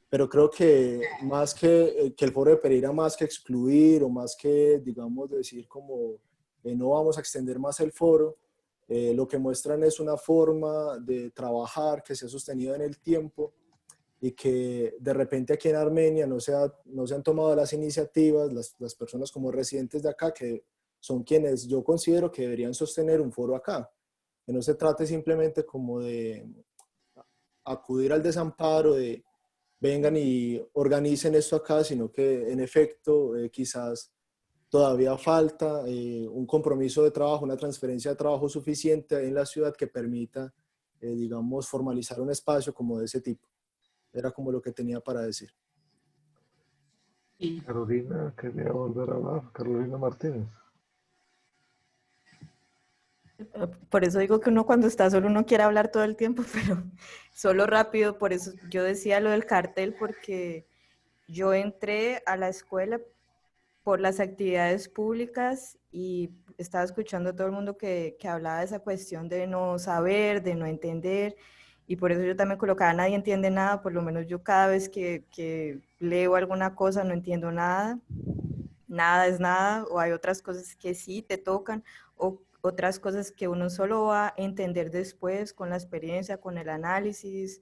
Speaker 11: Pero creo que más que el foro de Pereira, más que excluir o más que, digamos, decir como no vamos a extender más el foro, lo que muestran es una forma de trabajar que se ha sostenido en el tiempo y que de repente aquí en Armenia no se han tomado las iniciativas, las personas como residentes de acá, que son quienes yo considero que deberían sostener un foro acá. Que no se trate simplemente como de acudir al desamparo, de vengan y organicen esto acá, sino que en efecto quizás todavía falta un compromiso de trabajo, una transferencia de trabajo suficiente en la ciudad que permita, digamos, formalizar un espacio como de ese tipo. Era como lo que tenía para decir.
Speaker 1: Carolina quería volver a hablar. Carolina Martínez.
Speaker 5: Por eso digo que uno cuando está solo uno quiere hablar todo el tiempo, pero solo rápido. Por eso yo decía lo del cartel, porque yo entré a la escuela por las actividades públicas y estaba escuchando a todo el mundo que hablaba de esa cuestión de no saber, de no entender, y por eso yo también colocaba nadie entiende nada. Por lo menos yo cada vez que leo alguna cosa no entiendo nada, nada es nada, o hay otras cosas que sí te tocan, o otras cosas que uno solo va a entender después con la experiencia, con el análisis,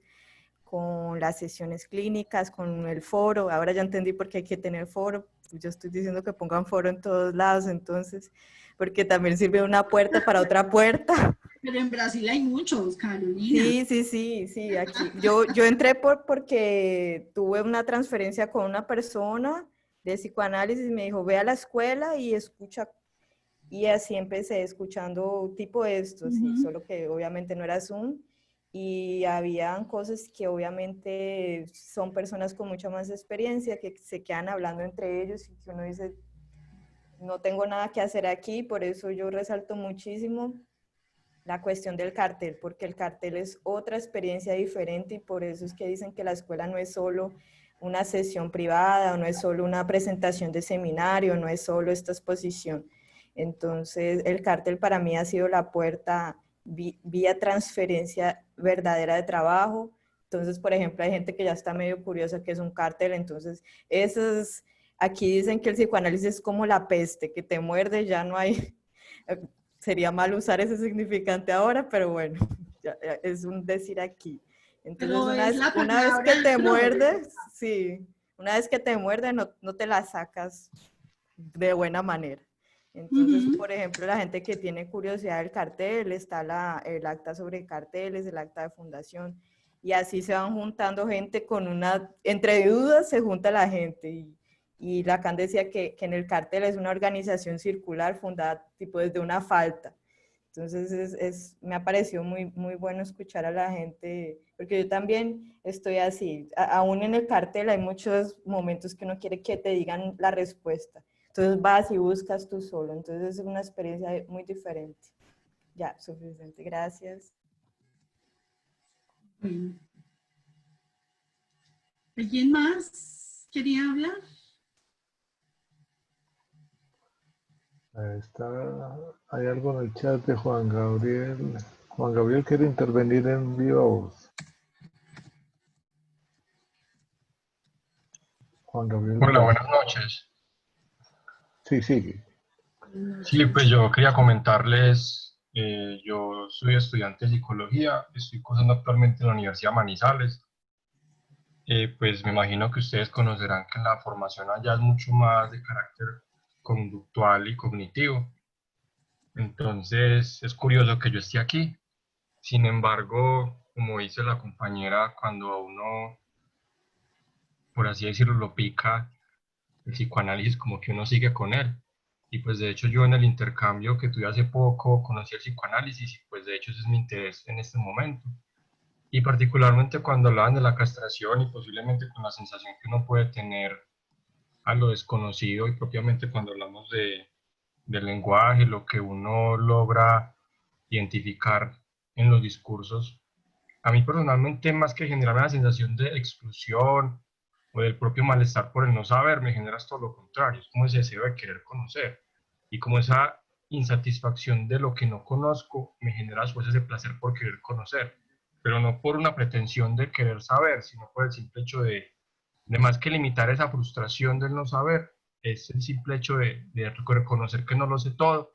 Speaker 5: con las sesiones clínicas, con el foro. Ahora ya entendí por qué hay que tener foro. Yo estoy diciendo que pongan foro en todos lados, entonces, porque también sirve una puerta para otra puerta.
Speaker 2: Pero en Brasil hay muchos, Carolina.
Speaker 5: Sí, aquí. Yo entré porque tuve una transferencia con una persona de psicoanálisis y me dijo, ve a la escuela y escucha. Y así empecé escuchando tipo esto, sí, solo que obviamente no era Zoom. Y habían cosas que obviamente son personas con mucha más experiencia que se quedan hablando entre ellos y que uno dice, no tengo nada que hacer aquí. Por eso yo resalto muchísimo la cuestión del cartel, porque el cartel es otra experiencia diferente y por eso es que dicen que la escuela no es solo una sesión privada, no es solo una presentación de seminario, no es solo esta exposición. Entonces, el cartel para mí ha sido la puerta vía transferencia verdadera de trabajo. Entonces, por ejemplo, hay gente que ya está medio curiosa que es un cartel. Entonces, aquí dicen que el psicoanálisis es como la peste, que te muerde, ya no hay... Sería mal usar ese significante ahora, pero bueno, ya es un decir aquí. Entonces, una vez que te muerde, sí, una vez que te muerde, no te la sacas de buena manera. Entonces, por ejemplo, la gente que tiene curiosidad del cartel, está el acta sobre carteles, el acta de fundación, y así se van juntando gente entre dudas se junta la gente, y Lacan decía que en el cartel es una organización circular fundada tipo desde una falta. Entonces, me ha parecido muy, muy bueno escuchar a la gente, porque yo también estoy así, aún en el cartel hay muchos momentos que uno quiere que te digan la respuesta. Entonces vas y buscas tú solo. Entonces es una experiencia muy diferente. Ya, suficiente. Gracias.
Speaker 2: ¿Alguien más quería hablar?
Speaker 1: Hay algo en el chat de Juan Gabriel. Juan Gabriel quiere intervenir en viva voz. Juan Gabriel.
Speaker 12: Hola, buenas noches.
Speaker 1: Sí, sigue.
Speaker 12: Sí, pues yo quería comentarles, yo soy estudiante de psicología, estoy cursando actualmente en la Universidad Manizales. Pues me imagino que ustedes conocerán que la formación allá es mucho más de carácter conductual y cognitivo. Entonces es curioso que yo esté aquí. Sin embargo, como dice la compañera, cuando a uno, por así decirlo, lo pica el psicoanálisis, como que uno sigue con él. Y pues de hecho yo en el intercambio que tuve hace poco conocí el psicoanálisis y pues de hecho ese es mi interés en este momento. Y particularmente cuando hablaban de la castración y posiblemente con la sensación que uno puede tener a lo desconocido y propiamente cuando hablamos del lenguaje, lo que uno logra identificar en los discursos. A mí personalmente, más que generarme la sensación de exclusión o del propio malestar por el no saber, me genera todo lo contrario, es como ese deseo de querer conocer. Y como esa insatisfacción de lo que no conozco, me genera después ese placer por querer conocer, pero no por una pretensión de querer saber, sino por el simple hecho de más que limitar esa frustración del no saber, es el simple hecho de reconocer que no lo sé todo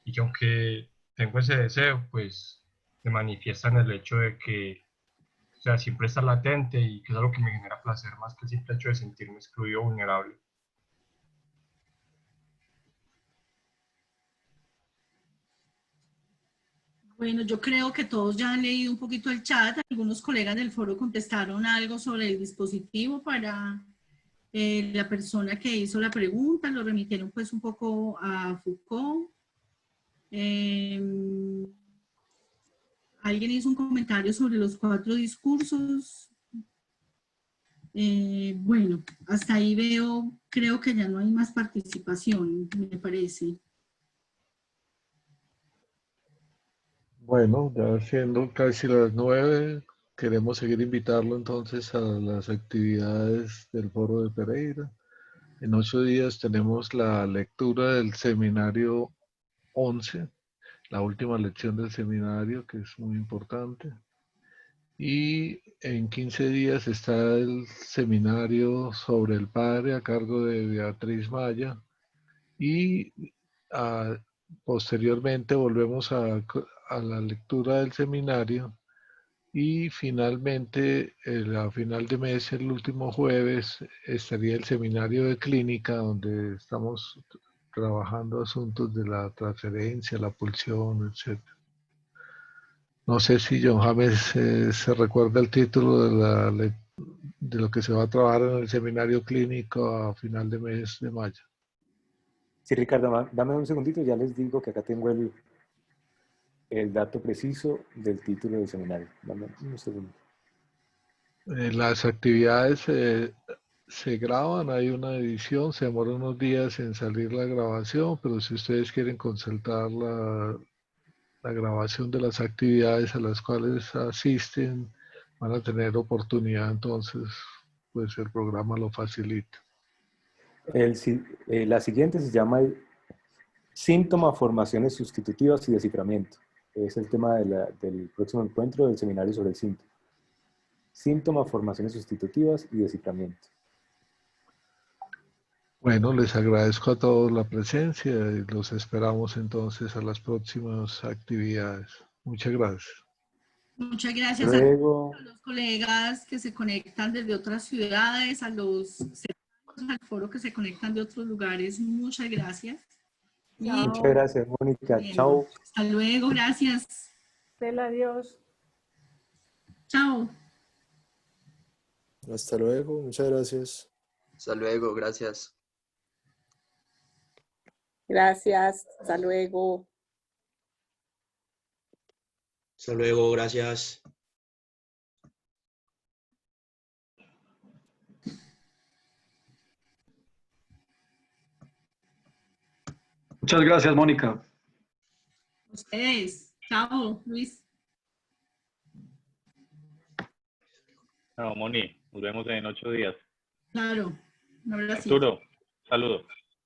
Speaker 12: y que aunque tengo ese deseo, pues se manifiesta en el hecho de que, o sea, siempre está latente y que es algo que me genera placer más que el simple hecho de sentirme excluido o vulnerable.
Speaker 2: Bueno, yo creo que todos ya han leído un poquito el chat. Algunos colegas del foro contestaron algo sobre el dispositivo para la persona que hizo la pregunta. Lo remitieron pues un poco a Foucault. Alguien hizo un comentario sobre los 4 discursos. Bueno, hasta ahí creo que ya no hay más participación, me parece.
Speaker 1: Bueno, ya siendo casi las 9, queremos seguir invitarlo entonces a las actividades del Foro de Pereira. En 8 días tenemos la lectura del seminario 11, la última lección del seminario, que es muy importante. Y en 15 días está el seminario sobre el Padre a cargo de Beatriz Maya. Y posteriormente volvemos a la lectura del seminario. Y finalmente, a final de mes, el último jueves, estaría el seminario de clínica, donde estamos trabajando asuntos de la transferencia, la pulsión, etc. No sé si John James se recuerda el título de lo que se va a trabajar en el seminario clínico a final de mes de mayo.
Speaker 3: Sí, Ricardo, dame un segundito, ya les digo que acá tengo el dato preciso del título del seminario. Dame un segundo.
Speaker 1: Las actividades se graban, hay una edición, se demora unos días en salir la grabación, pero si ustedes quieren consultar la grabación de las actividades a las cuales asisten, van a tener oportunidad, entonces pues el programa lo facilita.
Speaker 3: La siguiente se llama Síntoma, formaciones sustitutivas y desciframiento. Es el tema del próximo encuentro del seminario sobre el síntoma. Síntoma, formaciones sustitutivas y desciframiento.
Speaker 1: Bueno, les agradezco a todos la presencia y los esperamos entonces a las próximas actividades. Muchas gracias.
Speaker 2: Muchas gracias
Speaker 3: Luego,
Speaker 2: a los colegas que se conectan desde otras ciudades, al foro que se conectan de otros lugares. Muchas gracias.
Speaker 3: muchas gracias, Mónica.
Speaker 2: Bien.
Speaker 3: Chao.
Speaker 2: Hasta luego, gracias.
Speaker 4: Estela, adiós.
Speaker 2: Chao.
Speaker 11: Hasta luego, muchas gracias.
Speaker 8: Hasta luego, gracias.
Speaker 13: Gracias, hasta luego.
Speaker 10: Hasta luego, gracias.
Speaker 14: Muchas gracias, Mónica.
Speaker 2: Ustedes. Chao, Luis.
Speaker 15: No, Moni, nos vemos en 8 días.
Speaker 2: Claro. Un abrazo.
Speaker 15: Arturo, saludos.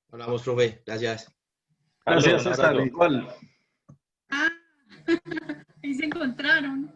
Speaker 10: Hablamos, profe. Gracias.
Speaker 15: Carlos,
Speaker 14: Gracias,
Speaker 15: un
Speaker 14: César.
Speaker 15: abrazo.
Speaker 14: Igual.
Speaker 2: Ahí se encontraron.